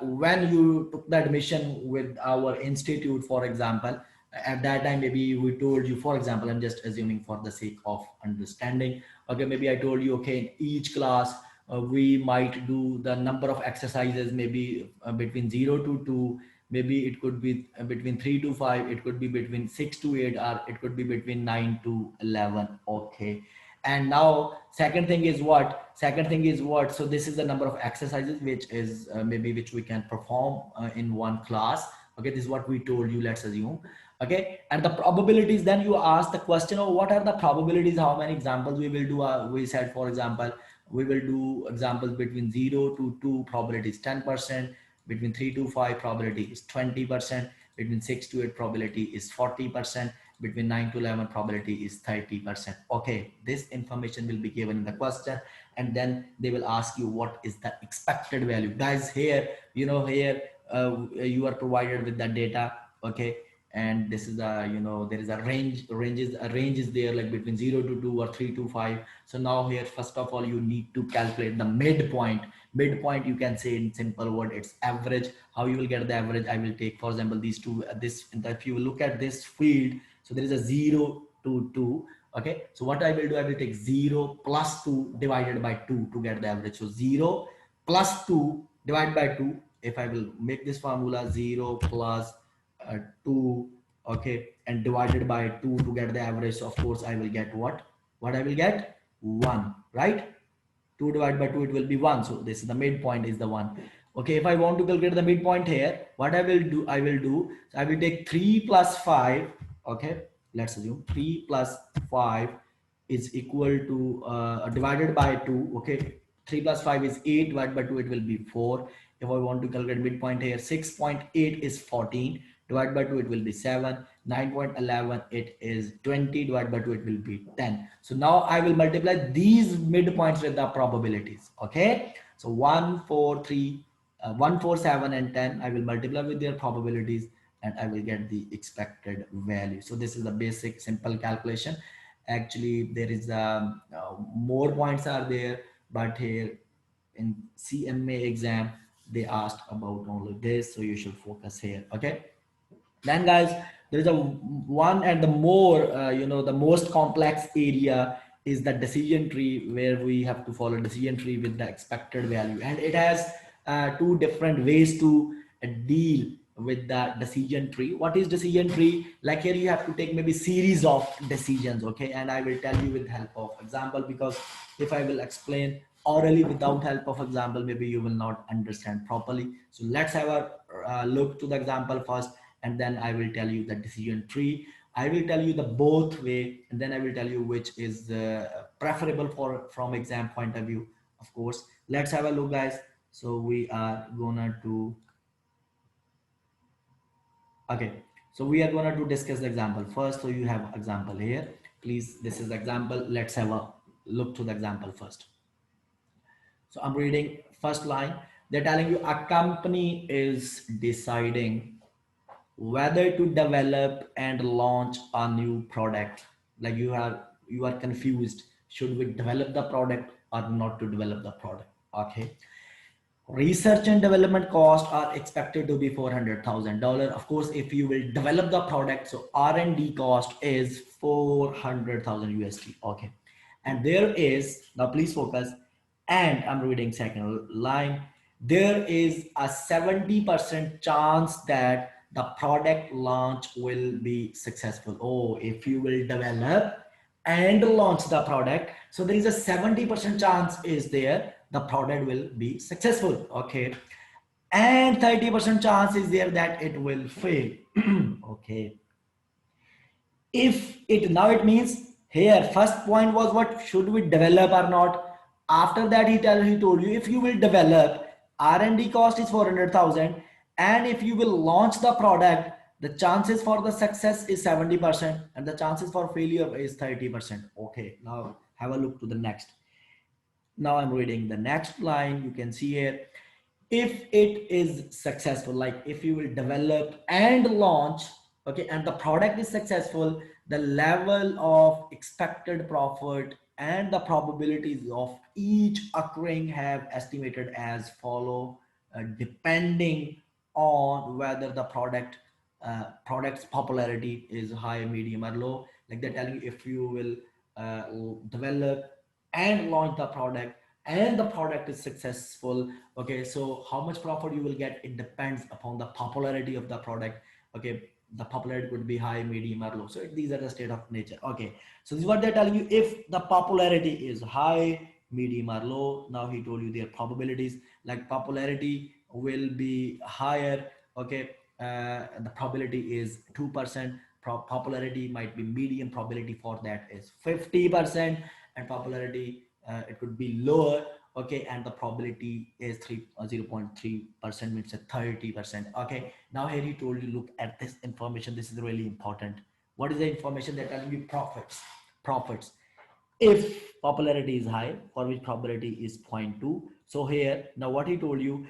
when you took the admission with our institute, for example, at that time, maybe we told you, for example, I'm just assuming for the sake of understanding. Okay, maybe I told you, okay, in each class, we might do the number of exercises, maybe between 0 to 2, maybe it could be between 3 to 5, it could be between 6 to 8, or it could be between 9 to 11. Okay. And now second thing is what? So this is the number of exercises which is maybe which we can perform in one class. Okay, this is what we told you, let's assume. Okay, and the probabilities, then you ask the question, oh, what are the probabilities, how many examples we will do. We said, for example, we will do examples between 0 to 2, probability is 10%, between 3 to 5, probability is 20%, between 6 to 8, probability is 40%, between 9 to 11, probability is 30%. Okay, this information will be given in the question, and then they will ask you what is the expected value. Guys, here, here you are provided with the data. Okay, and this is a, there is a range is there, like between 0 to 2 or 3 to 5. So now here, first of all, you need to calculate the midpoint. You can say in simple word, it's average. How you will get the average? I will take, for example, these two, if you look at this field, so there is a 0 to 2. Okay, so what I will do, I will take 0 plus 2 divided by 2 to get the average. So 0 plus 2 divided by 2. If I will make this formula, 0 plus 2, okay, and divided by 2 to get the average, so of course I will get what I will get 1, right? 2 divided by 2, it will be 1. So this is the midpoint, is the 1. Okay, if I want to calculate the midpoint here, what I will do, so I will take 3 plus 5. Okay, let's assume 3 plus 5 is equal to divided by 2. Okay, 3 plus 5 is 8, divided by 2, it will be 4. If I want to calculate midpoint here, 6.8 is 14, divided by 2, it will be 7. 9.11, it is 20, divided by 2, it will be 10. So now I will multiply these midpoints with the probabilities. Okay, so 1, 4, 3, 1, 4, 7 and 10, I will multiply with their probabilities and I will get the expected value. So this is the basic simple calculation. Actually, there is more points are there, but here in CMA exam, they asked about only this, so you should focus here. Okay, then guys, there is a one and the more the most complex area is the decision tree, where we have to follow decision tree with the expected value, and it has two different ways to deal with the decision tree. What is decision tree? Like here you have to take maybe series of decisions. Okay, and I will tell you with help of example, because if I will explain orally without help of example, maybe you will not understand properly. So let's have a look to the example first, and then I will tell you the decision tree. I will tell you the both way, and then I will tell you which is preferable from exam point of view. Of course, let's have a look, guys. So we are gonna to, okay, so we are gonna to discuss the example first. So you have example here, please. This is the example. Let's have a look to the example first. So I'm reading first line. They're telling you a company is deciding whether to develop and launch a new product. Like you are confused, should we develop the product or not to develop the product? Okay, research and development costs are expected to be $400,000. Of course, if you will develop the product, so R&D cost is 400,000 USD. Okay, and there is, now please focus, and I'm reading second line, there is a 70% chance that the product launch will be successful. Oh, if you will develop and launch the product, so there is a 70% chance is there the product will be successful. Okay, and 30% chance is there that it will fail. Okay, if it now, it means here first point was what, should we develop or not. After that he told you if you will develop, R&D cost is 400,000, and if you will launch the product, the chances for the success is 70% and the chances for failure is 30%. Okay, now have a look to the next. Now I'm reading the next line. You can see here, if it is successful, like if you will develop and launch, okay, and the product is successful, the level of expected profit and the probabilities of each occurring have estimated as follow, depending on whether the product's popularity is high, medium or low. Like they're telling you, if you will develop and launch the product and the product is successful, okay, so how much profit you will get, it depends upon the popularity of the product. Okay, the popularity could be high, medium or low. So these are the state of nature. Okay, so this is what they're telling you, if the popularity is high, medium or low. Now he told you their probabilities, like popularity will be higher. Okay, the probability is 2%. Popularity might be medium, probability for that is 50%, and popularity it could be lower. Okay, and the probability is 0.3%, means a 30%. Okay, now here he told you, look at this information, this is really important. What is the information? They're telling you profits. If popularity is high, for which probability is 0.2. So here now what he told you,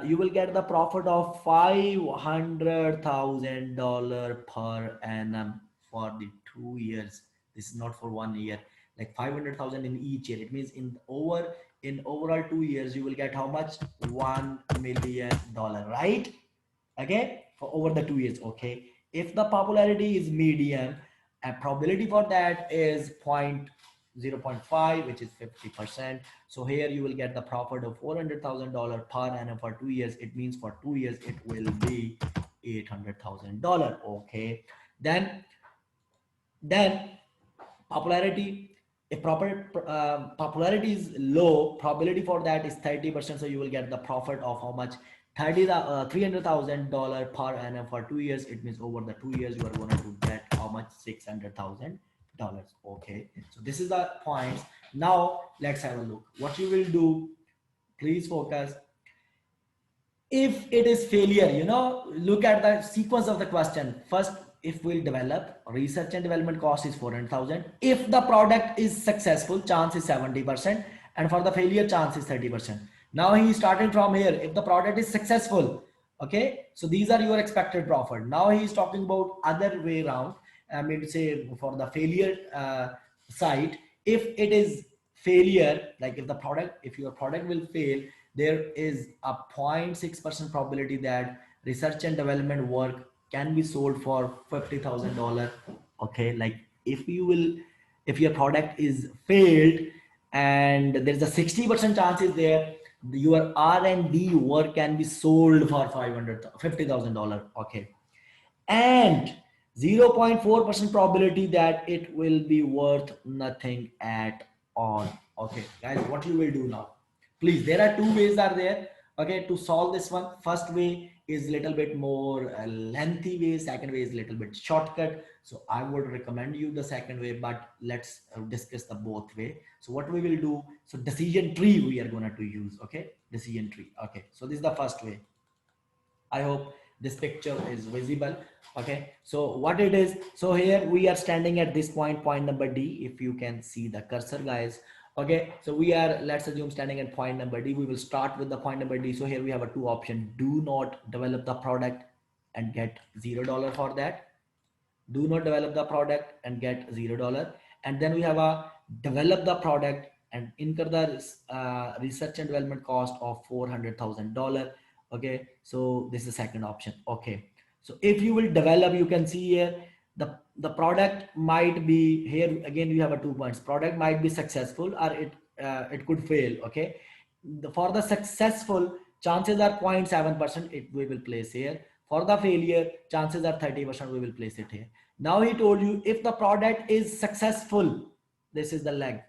you will get the profit of $500,000 per annum for the 2 years. This is not for 1 year, like 500,000 in each year. It means in overall 2 years you will get how much? $1 million, right? Okay, for over the 2 years. Okay, if the popularity is medium, a probability for that is 0.5, which is 50%. So here you will get the profit of $400,000 per annum for 2 years. It means for 2 years it will be $800,000. Okay, then popularity, if popularity is low, probability for that is 30%. So you will get the profit of how much? $300,000 per annum for 2 years. It means over the 2 years you are going to get how much? $600,000. Okay, so this is the points. Now let's have a look what you will do. Please focus. If it is failure, look at the sequence of the question. First, if we'll develop, research and development cost is 400,000. If the product is successful, chance is 70%, and for the failure, chance is 30%. Now he started from here. If the product is successful, okay, so these are your expected profit. Now he is talking about other way around. I mean to say, for the failure side, if it is failure, like if your product will fail, there is a 0.6% probability that research and development work can be sold for $50,000. Okay, like if your product is failed and there's a 60% chances there, your R&D work can be sold for $50,000. Okay, and 0.4% probability that it will be worth nothing at all. Okay, guys, what you will do now? Please, there are two ways are there. Okay, to solve this one. First way is little bit more lengthy way. Second way is little bit shortcut. So I would recommend you the second way, but let's discuss the both way. So what we will do? So decision tree we are going to use. Okay, decision tree. Okay, so this is the first way. I hope this picture is visible. Okay, so what it is, so here we are standing at this point number D. If you can see the cursor, guys. Okay, so we are, let's assume, standing at point number D. We will start with the point number D. So here we have a two option: do not develop the product and get $0 for that. Do not develop the product and get $0. And then we have a develop the product and incur the research and development cost of $400,000. Okay, so this is the second option. Okay, so if you will develop, you can see here the product might be, here again you have a 2 points. Product might be successful or it could fail. Okay, for the successful, chances are 0.7%, we will place here. For the failure, chances are 30% we will place it here. Now he told you if the product is successful, this is the leg.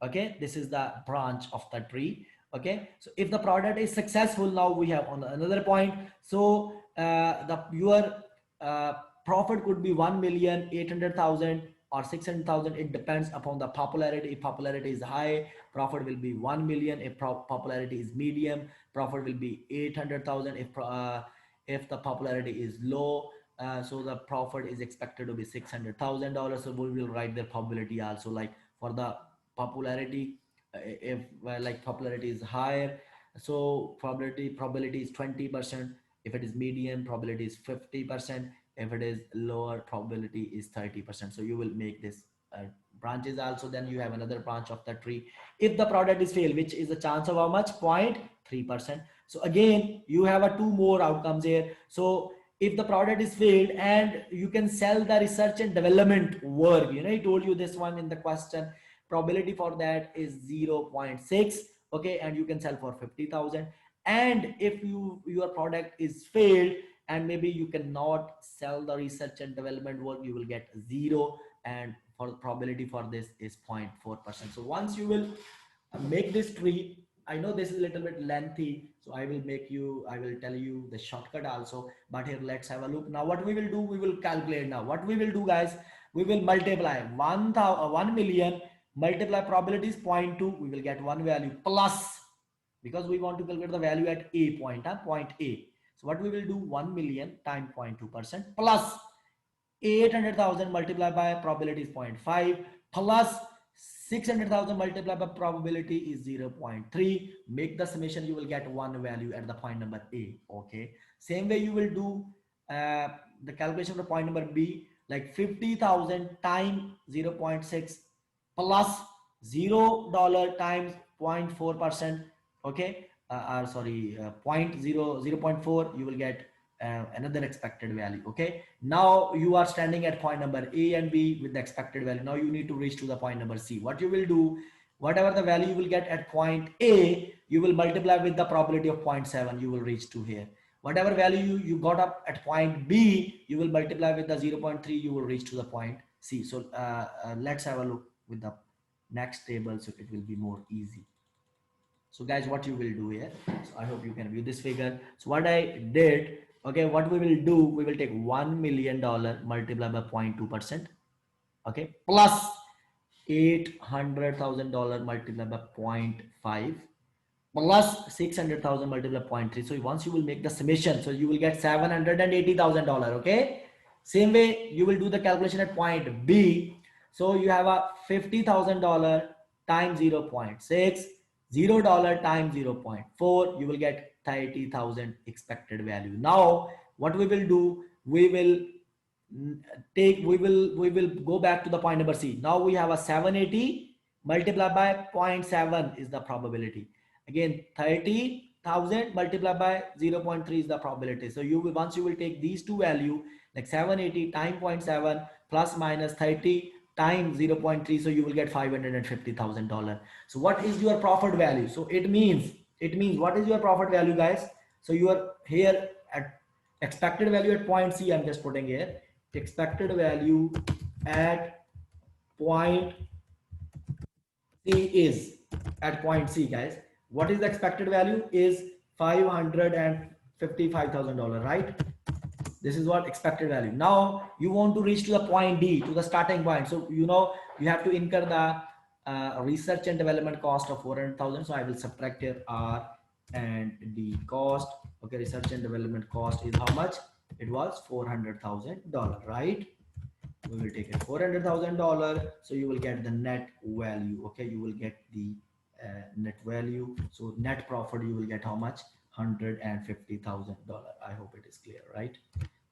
Okay, this is the branch of the tree. Okay, so if the product is successful, now we have on another point. So the your uh, profit could be 1,800,000 or 600,000. It depends upon the popularity. If popularity is high, profit will be 1 million. If popularity is medium, profit will be 800,000. If the popularity is low, so the profit is expected to be $600,000. So we will write the probability also, like for the popularity, if like popularity is higher, so probability is 20%. If it is medium, probability is 50%. If it is lower, probability is 30%. So you will make this branches also. Then you have another branch of the tree. If the product is failed, which is the chance of how much? 0.3%. So again, you have a two more outcomes here. So if the product is failed and you can sell the research and development work, you know, I told you this one in the question, probability for that is 0.6. Okay, and you can sell for 50,000. And if your product is failed and maybe you cannot sell the research and development work, you will get 0. And for the probability for this is 0.4%. So once you will make this tree, I know this is a little bit lengthy, so I will tell you the shortcut also, but here let's have a look. Now what we will do, we will calculate. Now what we will do, guys, we will multiply 1 million, multiply probability is 0.2, we will get one value, plus, because we want to calculate the value at a point, point A. So what we will do, 1 million times 0.2% plus 800,000 multiplied by probability is 0.5 plus 600,000 multiplied by probability is 0.3. Make the summation, you will get one value at the point number A. Okay, same way you will do the calculation for point number B, like 50,000 times 0.6 plus $0 times 0.4%. Okay, sorry, 0.4, you will get another expected value. Okay, now you are standing at point number A and B with the expected value. Now you need to reach to the point number C. What you will do, whatever the value you will get at point A, you will multiply with the probability of 0.7, you will reach to here. Whatever value you got up at point B, you will multiply with the 0.3, you will reach to the point C. So let's have a look with the next table, so it will be more easy. So guys, what you will do here, so I hope you can view this figure. So what I did, okay, what we will do, we will take $1 million multiplied by 0.2%, okay, plus $800,000 multiplied by 0.5 plus 600,000 multiplied by 0.3. So once you will make the summation, so you will get $780,000. Okay, same way you will do the calculation at point B. So you have a $50,000 times 0.6, $0 times 0.4, you will get 30,000 expected value. Now what we will do, we will we will go back to the point number C. Now we have a 780 multiplied by 0.7 is the probability. Again, 30,000 multiplied by 0.3 is the probability. So you will, once you will take these two value, like 780 times 0.7 plus minus 30 times 0.3, so you will get $550,000. So what is your profit value? So it means what is your profit value, guys? So you are here at expected value at point C, I'm just putting here expected value at point C is at point C, guys. What is the expected value? Is $555,000, right? This is what expected value. Now you want to reach to the point D, to the starting point. So you know you have to incur the research and development cost of 400,000. So I will subtract here R and D cost. Okay, research and development cost is how much? It was $400,000, right? We will take it $400,000. So you will get the net value. Okay, you will get the net value. So net profit you will get how much? $150,000. I hope it is clear, right?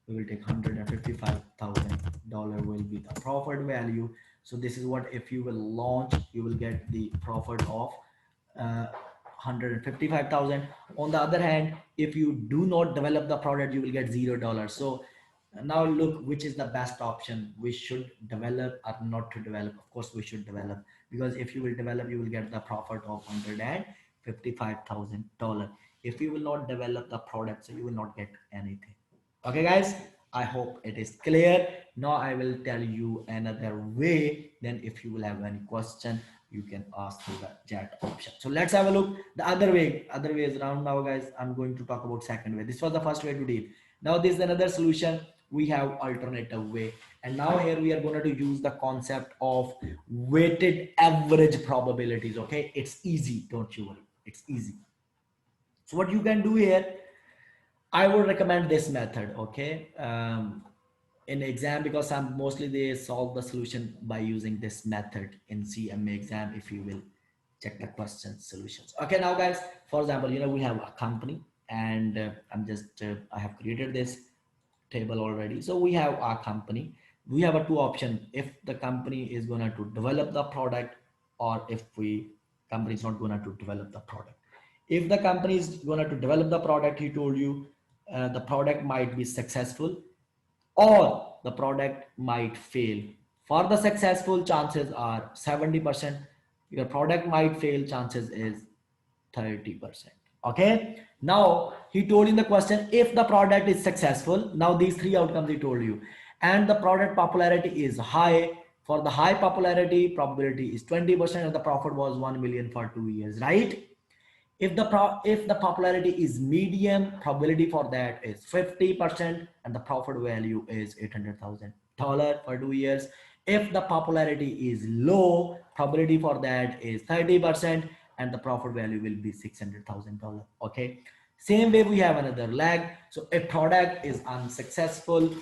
We will take $155,000 will be the profit value. So this is what, if you will launch, you will get the profit of 155,000. On the other hand, if you do not develop the product, you will get $0. So now look, which is the best option? We should develop or not to develop? Of course we should develop, because if you will develop, you will get the profit of $155,000. If you will not develop the product, so you will not get anything. Okay, guys, I hope it is clear. Now I will tell you another way. Then if you will have any question, you can ask through the chat option. So let's have a look. The other way, is around now, guys. I'm going to talk about second way. This was the first way to deal. Now this is another solution. We have alternative way. And now here we are going to use the concept of weighted average probabilities. Okay, it's easy. Don't you worry. It's easy. So what you can do here, I would recommend this method, okay? In exam, because some mostly they solve the solution by using this method in CMA exam, if you will check the question solutions. Okay, now guys, for example, we have a company and I have created this table already. So we have our company. We have a two option. If the company is going to develop the product, or if company is not going to develop the product. If the company is going to develop the product, he told you the product might be successful or the product might fail. For the successful, chances are 70%. Your product might fail, chances is 30%. Okay, now he told in the question, if the product is successful, now these three outcomes he told you, and the product popularity is high. For the high popularity, probability is 20% and the profit was 1 million for 2 years, right? If the popularity is medium, probability for that is 50% and the profit value is $800,000 for 2 years. If the popularity is low, probability for that is 30% and the profit value will be $600,000. Okay, same way we have another lag. So if product is unsuccessful,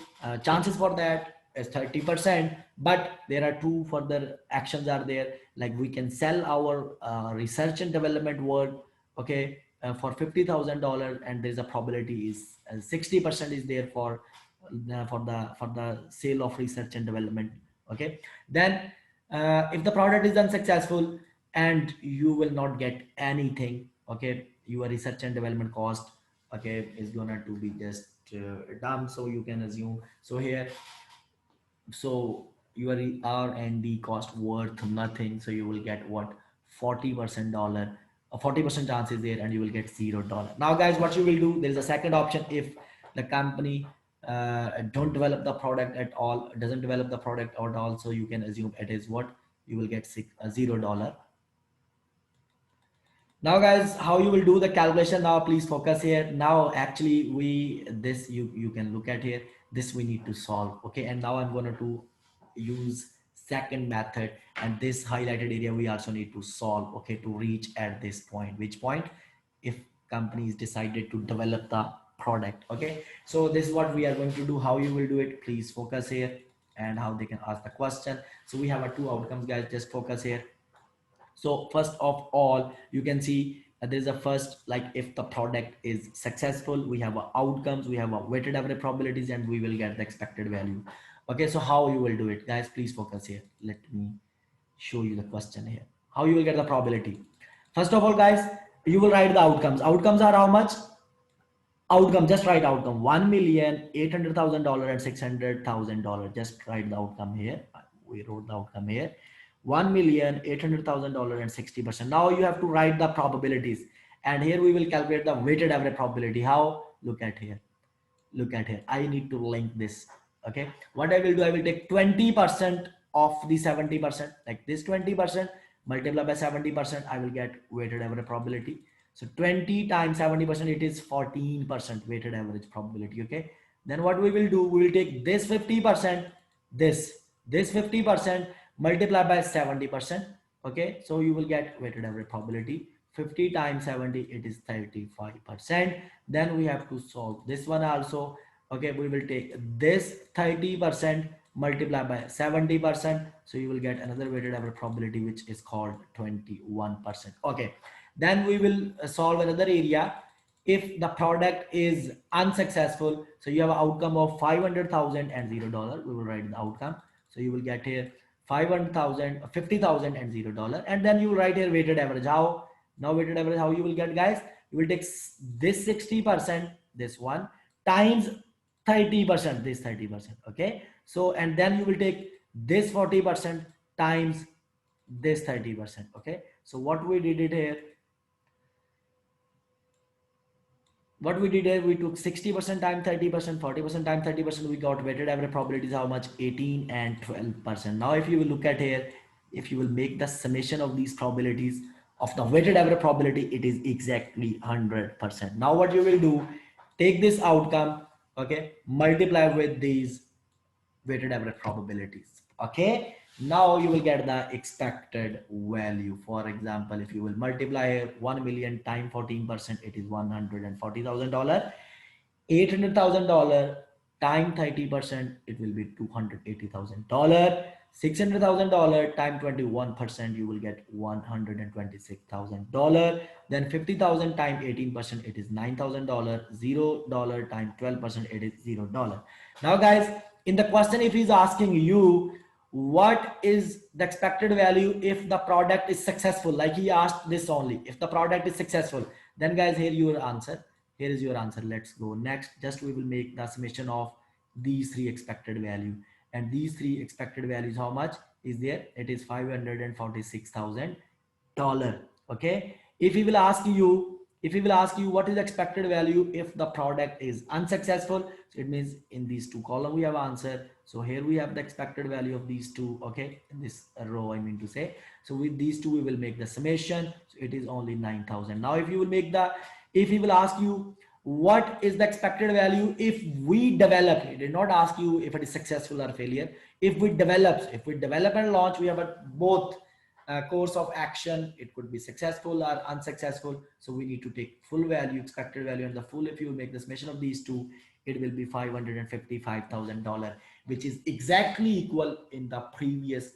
chances for that is 30%, but there are two further actions are there, like we can sell our research and development work, okay, for $50,000, and there's a probability is 60% is there for the sale of research and development. Okay, then if the product is unsuccessful and you will not get anything, okay, your research and development cost, okay, is gonna to be just dumb. So you can assume, so here, so your R&D cost worth nothing, so you will get what, 40% dollar, 40% chance is there, and you will get $0. Now guys, what you will do, there is a second option. If the company don't develop the product at all, doesn't develop the product at all, so you can assume it is what, you will get $0. Now guys, how you will do the calculation, now please focus here. Now actually you can look at here, this we need to solve, okay? And now I'm going to use second method, and this highlighted area we also need to solve, okay, to reach at this point. Which point? If companies decided to develop the product, okay? So this is what we are going to do. How you will do it, please focus here, and how they can ask the question. So we have two outcomes, guys, just focus here. So first of all, you can see there's a first, like if the product is successful, we have outcomes, we have a weighted average probabilities, and we will get the expected value. Okay, so how you will do it, guys, please focus here. Let me show you the question here. How you will get the probability? First of all, guys, you will write the outcomes. Outcomes are how much? Outcome, just write outcome, $1,800,000 and $600,000. Just write the outcome here. We wrote the outcome here. $1,800,000 and 60%. Now you have to write the probabilities, and here we will calculate the weighted average probability. How? Look at here. Look at here. I need to link this. Okay. What I will do, I will take 20% of the 70%, like this 20% multiply by 70%. I will get weighted average probability. So 20 times 70%, it is 14% weighted average probability. Okay. Then what we will do, we will take this 50%, this 50% multiply by 70%. Okay. So you will get weighted average probability. 50 times 70, it is 35%. Then we have to solve this one also. Okay, we will take this 30% multiply by 70%. So you will get another weighted average probability, which is called 21%. Okay, then we will solve another area. If the product is unsuccessful, so you have an outcome of 500,000 and $0. We will write the outcome. So you will get here 500,000, 50,000 and $0. And then you will write here weighted average. How? Now weighted average, how you will get, guys? You will take this 60%, this one, times 30%, this 30%. Okay. So, and then you will take this 40% times this 30%. Okay. So what we did it here, what we did here, we took 60% time 30%, 40% time 30%, we got weighted average probabilities how much? 18 and 12%. Now if you will look at here, if you will make the summation of these probabilities of the weighted average probability, it is exactly 100%. Now what you will do, take this outcome, okay, multiply with these weighted average probabilities. Okay, now you will get the expected value. For example, if you will multiply 1 million times 14%, it is $140,000. $800,000 time 30%, it will be $280,000. $600,000 time 21%, you will get $126,000. Then 50,000 time 18%, it is $9,000. $0 time 12%, it is $0. Now guys, in the question, if he's asking you what is the expected value if the product is successful, like he asked this only, if the product is successful, then guys, here your answer, here is your answer. Let's go next. Just we will make the summation of these three expected value, and these three expected values, how much is there? It is $546,000. Okay, if he will ask you, if he will ask you what is expected value if the product is unsuccessful, so it means in these two column we have answer. So here we have the expected value of these two, okay, in this row I mean to say. So with these two we will make the summation, so it is only 9,000. Now if you will make the, if he will ask you what is the expected value if we develop, he did not ask you if it is successful or failure, if we develop and launch, we have a both course of action, it could be successful or unsuccessful. So we need to take full value, expected value, and the full, if you make the summation of these two, it will be $555,000, which is exactly equal in the previous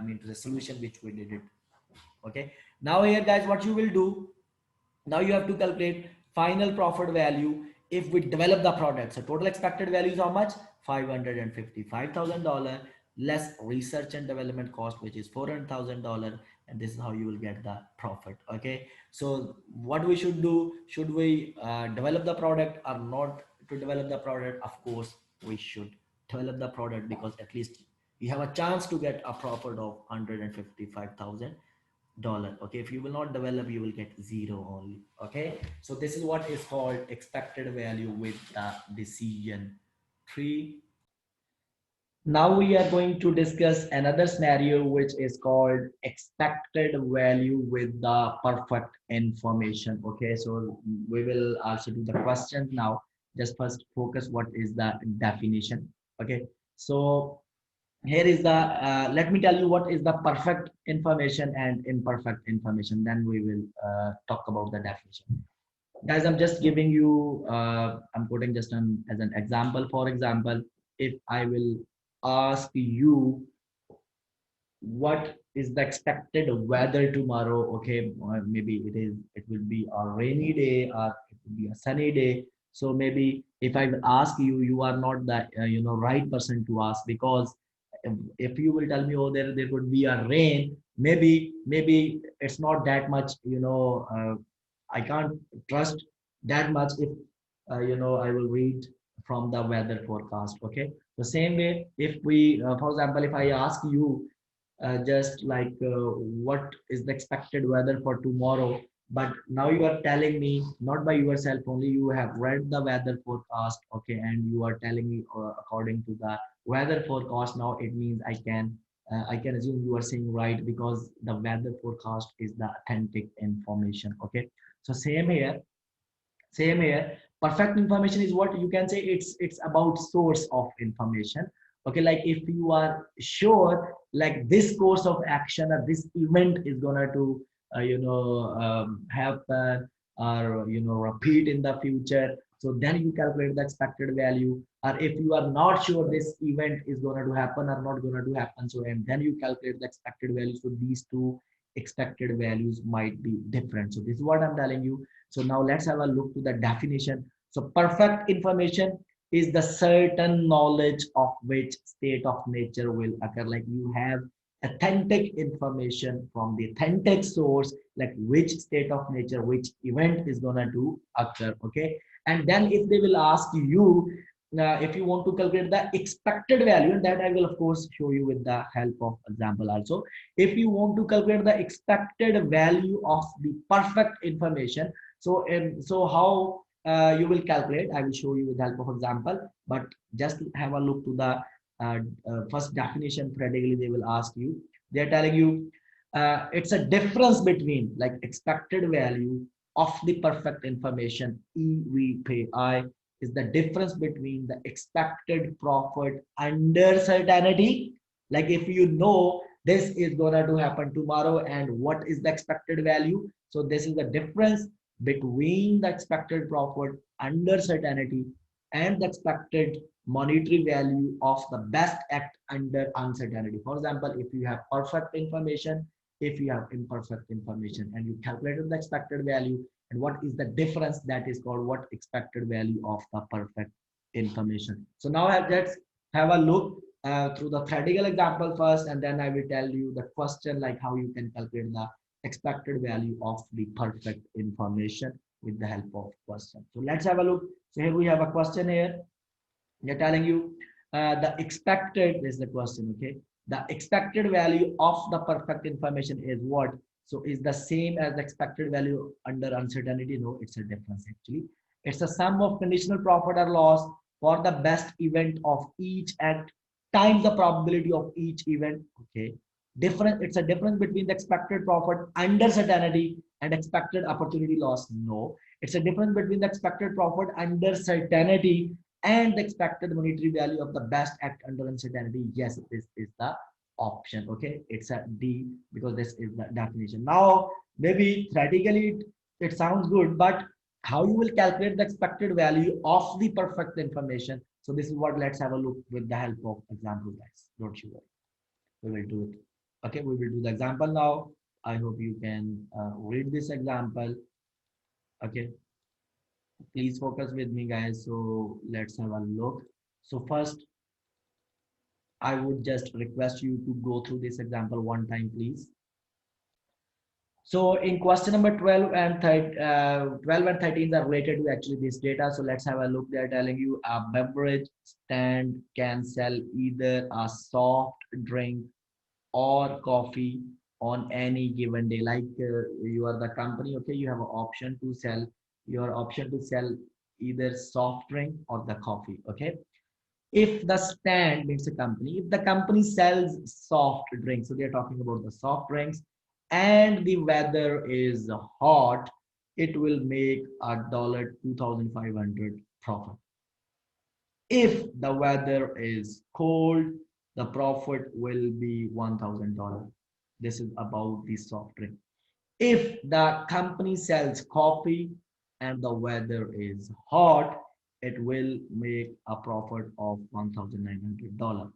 mean to the solution which we did it. Okay, now here guys, what you will do, now you have to calculate final profit value if we develop the product. So total expected value is how much? $555,000 less research and development cost, which is $400,000, and this is how you will get the profit. Okay, so what we should do, should we develop the product or not to develop the product? Of course we should develop the product, because at least you have a chance to get a profit of $155,000. Okay, if you will not develop, you will get zero only. Okay, so this is what is called expected value with the decision tree. Now we are going to discuss another scenario which is called expected value with the perfect information. Okay, so we will also do the questions now. Just first focus what is the definition. Okay, so here is the let me tell you what is the perfect information and imperfect information, then we will talk about the definition. Guys, I'm just giving you I'm quoting just as an example. For example, if I will ask you what is the expected weather tomorrow, okay, or maybe it will be a rainy day or it will be a sunny day. So maybe if I will ask you, you are not the right person to ask, because if you will tell me, oh, there could be a rain, maybe it's not that much, I can't trust that much if I will read from the weather forecast. Okay, the same way, if we for example, if I ask you just like what is the expected weather for tomorrow, but now you are telling me not by yourself only, you have read the weather forecast, okay, and you are telling me according to the weather forecast. Now it means I can assume you are saying right, because the weather forecast is the authentic information. Okay, so same here, perfect information is what you can say, it's about source of information. Okay, like if you are sure like this course of action or this event is gonna to happen or repeat in the future, so then you calculate the expected value. Or if you are not sure this event is going to happen or not going to happen, so and then you calculate the expected value. So these two expected values might be different. So this is what I'm telling you. So now let's have a look to the definition. So perfect information is the certain knowledge of which state of nature will occur. Like you have authentic information from the authentic source, like which state of nature, which event is gonna to occur. Okay, and then if they will ask you if you want to calculate the expected value, that I will of course show you with the help of example also. If you want to calculate the expected value of the perfect information, So how you will calculate, I will show you with the help of example, but just have a look to the first definition. Theoretically they will ask you, they're telling you it's a difference between like expected value of the perfect information EVPI is the difference between the expected profit under certainty. Like if you know this is gonna to happen tomorrow and what is the expected value, so this is the difference between the expected profit under certainty and the expected monetary value of the best act under uncertainty. For example, if you have perfect information, if you have imperfect information, and you calculated the expected value, and what is the difference, that is called what expected value of the perfect information. So now let's have a look through the theoretical example first, and then I will tell you the question like how you can calculate the expected value of the perfect information with the help of question. So let's have a look. So here we have a question here. They're telling you the expected, this is the question, okay? The expected value of the perfect information is what? So is the same as the expected value under uncertainty? No, it's a difference actually. It's a sum of conditional profit or loss for the best event of each act times the probability of each event. Okay. Different, it's a difference between the expected profit under certainty and expected opportunity loss. No, it's a difference between the expected profit under certainty and the expected monetary value of the best act under uncertainty. Yes, this is the option. Okay, it's a D because this is the definition. Now maybe theoretically it sounds good, but how you will calculate the expected value of the perfect information? So this is what, let's have a look with the help of example, guys. Don't you worry, we will do it. Okay, we will do the example now. I hope you can read this example. Okay, please focus with me, guys. So let's have a look. So first, I would just request you to go through this example one time, please. So in question number 12 and 12 and 13 are related to actually this data. So let's have a look. They're telling you a beverage stand can sell either a soft drink or coffee on any given day. Like you are the company, okay, you have an option to sell, your option to sell either soft drink or the coffee. Okay, if the stand means a company, if the company sells soft drinks, so they're talking about the soft drinks, and the weather is hot, it will make a dollar 2,500 profit. If the weather is cold, the profit will be $1,000. This is about the soft drink. If the company sells coffee and the weather is hot, it will make a profit of $1,900.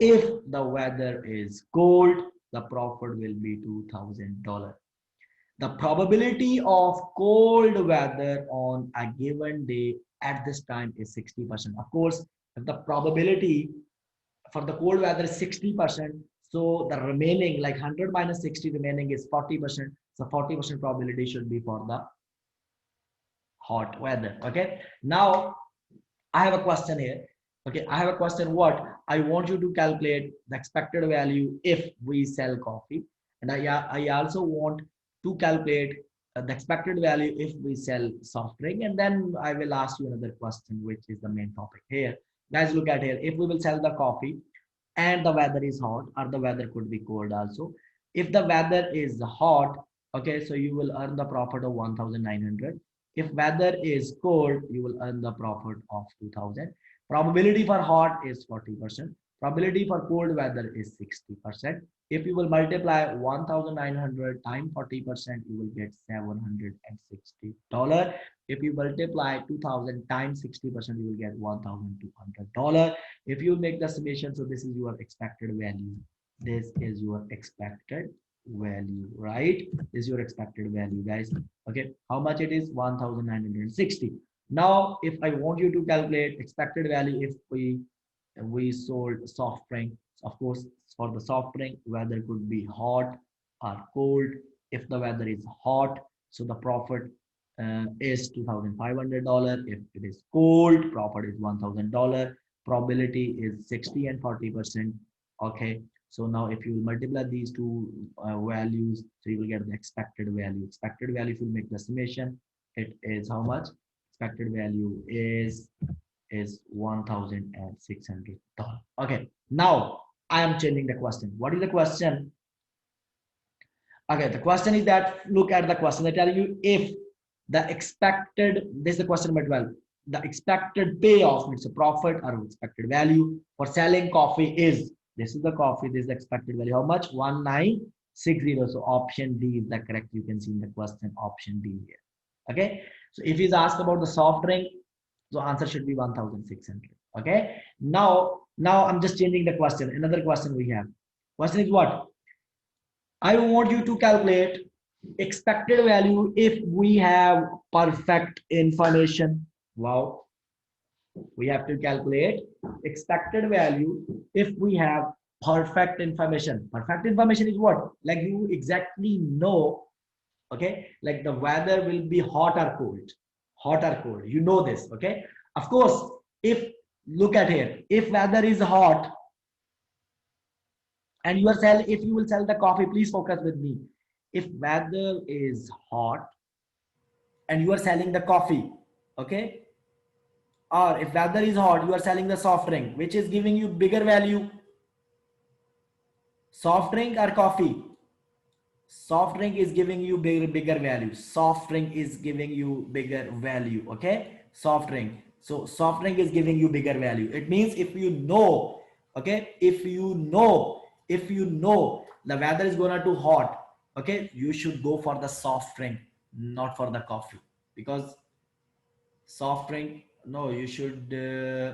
If the weather is cold, the profit will be $2,000. The probability of cold weather on a given day at this time is 60%. Of course, if the probability for the cold weather is 60%, so the remaining like 100 minus 60 remaining is 40%. So 40% probability should be for the hot weather. Okay, now I have a question here. Okay, I have a question. What I want you to calculate the expected value if we sell coffee, and I also want to calculate the expected value if we sell soft drink, and then I will ask you another question, which is the main topic here. Guys, look at here. If we will sell the coffee and the weather is hot, or the weather could be cold also. If the weather is hot, okay, so you will earn the profit of 1,900. If weather is cold, you will earn the profit of 2,000. Probability for hot is 40%. Probability for cold weather is 60%. If you will multiply 1,900 times 40%, you will get $760. If you multiply 2,000 times 60%, you will get $1,200. If you make the summation, so this is your expected value. This is your expected value, right? This is your expected value, guys. Okay, how much it is? 1,960. Now if I want you to calculate expected value if we sold soft drink, of course for the soft drink weather could be hot or cold. If the weather is hot, so the profit is $2,500. If it is cold, profit is $1,000. Probability is 60 and 40%. Okay, so now if you multiply these two values, so you will get the expected value. Expected value, if you make the summation, It is how much? Expected value is $1,600. Okay, now I am changing the question. What is the question? Okay, the question is that, look at the question. They tell you if the expected, this is the question number 12. The expected payoff, it's a profit or expected value for selling coffee is, this is the coffee, this is the expected value. How much? 1960. So option D is the correct. You can see in the question option D here. Okay. So if he's asked about the soft drink, so answer should be 1,600. Okay. Now I'm just changing the question. Another question we have. Question is what? I want you to calculate expected value if we have perfect information. Wow. We have to calculate expected value if we have perfect information. Perfect information is what? Like you exactly know, okay? Like the weather will be hot or cold. Hot or cold. You know this, okay? Of course, if look at here, if weather is hot, and you are sell, if you will sell the coffee, please focus with me. If weather is hot and you are selling the coffee, okay, or if weather is hot you are selling the soft drink, which is giving you bigger value, soft drink or coffee? Soft drink is giving you bigger value. Soft drink is giving you bigger value. Okay, soft drink. So soft drink is giving you bigger value. It means if you know, okay, if you know the weather is gonna too hot, okay, you should go for the soft drink, not for the coffee, because soft drink, no, you should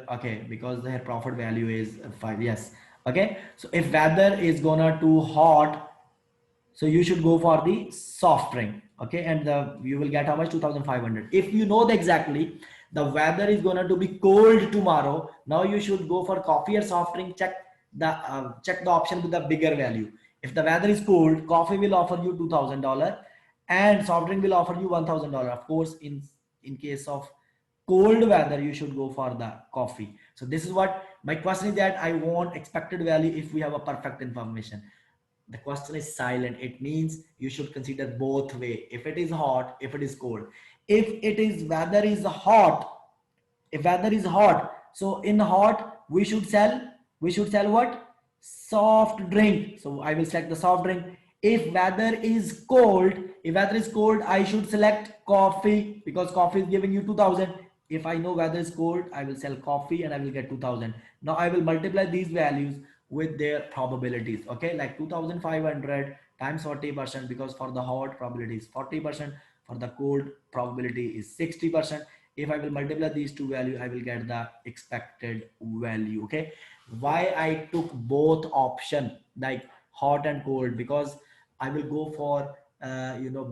okay, because their profit value is 5. Yes, okay. So if weather is gonna too hot, so you should go for the soft drink, okay, and you will get how much? 2,500. If you know the exactly the weather is going to be cold tomorrow, now you should go for coffee or soft drink. Check the option with the bigger value. If the weather is cold, coffee will offer you $2,000 and soft drink will offer you $1,000. Of course, in case of cold weather you should go for the coffee. So this is what my question is, that I want expected value if we have a perfect information. The question is silent. It means you should consider both way. If it is hot, if it is cold. If it is weather is hot, if weather is hot, so in hot we should sell what? Soft drink. So I will select the soft drink. If weather is cold, I should select coffee, because coffee is giving you 2,000. If I know weather is cold, I will sell coffee and I will get 2,000. Now I will multiply these values with their probabilities. Okay, like 2,500 times 40%, because for the hot probability is 40%, for the cold probability is 60%. If I will multiply these two values, I will get the expected value. Okay, why I took both option, like hot and cold? Because I will go for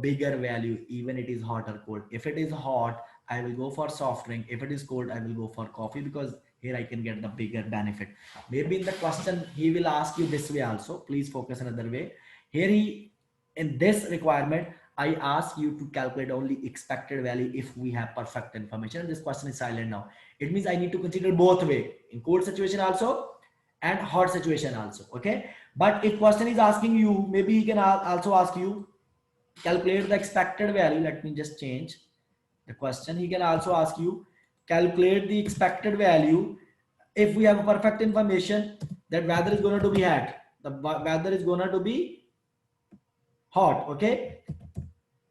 bigger value, even it is hot or cold. If it is hot, I will go for soft drink. If it is cold, I will go for coffee, because here I can get the bigger benefit. Maybe in the question he will ask you this way also. Please focus another way. Here in this requirement, I ask you to calculate only expected value if we have perfect information. And this question is silent now. It means I need to consider both way, in cold situation also and hot situation also. Okay. But if question is asking you, maybe he can also ask you calculate the expected value. Let me just change the question. He can also ask you calculate the expected value if we have perfect information that weather is going to be hot, the weather is going to be hot. Okay,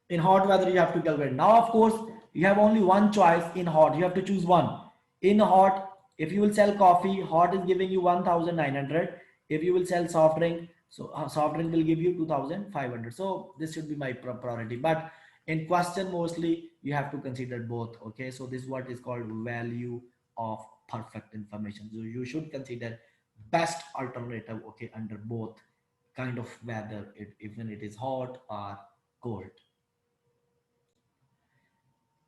in hot weather you have to calculate. Now of course you have only one choice. In hot you have to choose one. In hot, if you will sell coffee, hot is giving you 1,900. If you will sell soft drink, so soft drink will give you 2,500. So this should be my priority. But in question mostly you have to consider both. Okay, so this is what is called value of perfect information. So you should consider best alternative, okay, under both kind of weather, even it is hot or cold.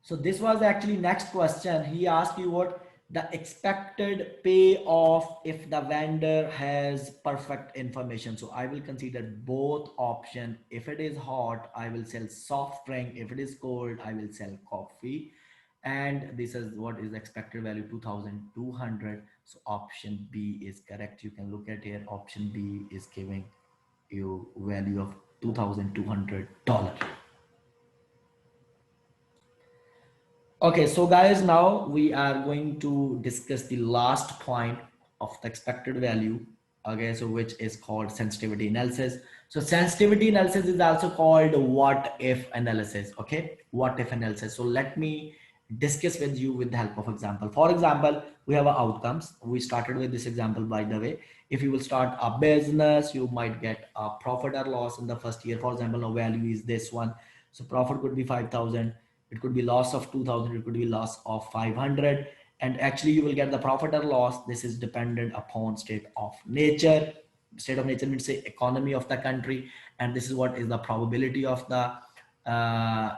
So this was actually next question. He asked you what the expected payoff if the vendor has perfect information. So I will consider both option. If it is hot, I will sell soft drink. If it is cold, I will sell coffee. And this is what is expected value 2,200. So option B is correct. You can look at here. Option B is giving you value of $2,200. Okay, so guys, now we are going to discuss the last point of the expected value. Okay, so which is called sensitivity analysis. So sensitivity analysis is also called what if analysis. Okay, what if analysis. So let me discuss with you with the help of example. For example, we have our outcomes. We started with this example, by the way. If you will start a business, you might get a profit or loss in the first year. For example, a value is this one. So profit could be 5,000, it could be loss of 2000, it could be loss of 500, and actually you will get the profit or loss. This is dependent upon state of nature. State of nature means say economy of the country, and this is what is the probability of the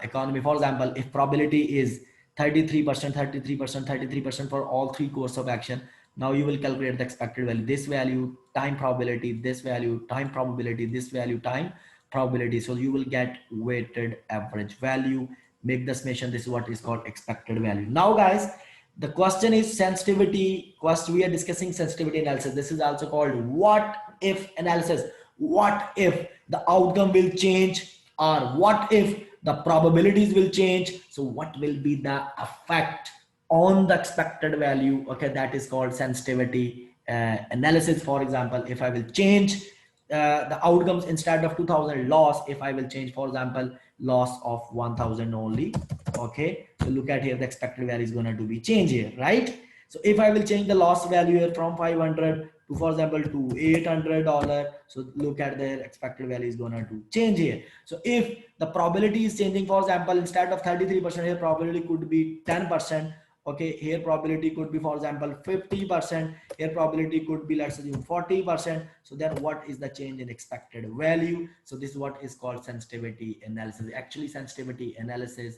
economy. For example, if probability is 33%, 33%, 33% for all three course of action, now you will calculate the expected value. This value, time probability, this value, time probability, this value, time probability. So you will get weighted average value. Make the summation. This is what is called expected value. Now guys, the question is sensitivity. First we are discussing sensitivity analysis. This is also called what if analysis. What if the outcome will change, or what if the probabilities will change? So what will be the effect on the expected value? Okay, that is called sensitivity analysis. For example, if I will change the outcomes, instead of 2000 loss, if I will change, for example, loss of 1000 only. Okay, so look at here, the expected value is going to be change here, right? So if I will change the loss value here from 500 to, for example, to $800, so look at the expected value is going to change here. So if the probability is changing, for example, instead of 33% here, probability could be 10%. Okay, here probability could be, for example, 50%. Here probability could be, let's assume, 40%. So then what is the change in expected value? So this is what is called sensitivity analysis. Actually, sensitivity analysis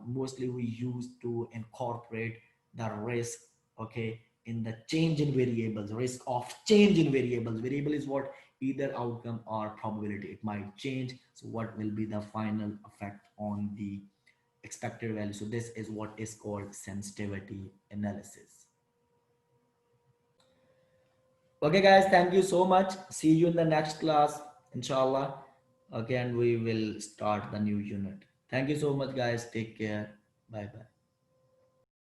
mostly we use to incorporate the risk, okay, in the change in variables. Risk of change in variables. Variable is what? Either outcome or probability. It might change. So what will be the final effect on the expected value? So this is what is called sensitivity analysis. Okay guys, thank you so much. See you in the next class, inshallah. Okay, and we will start the new unit. Thank you so much guys. Take care. Bye bye.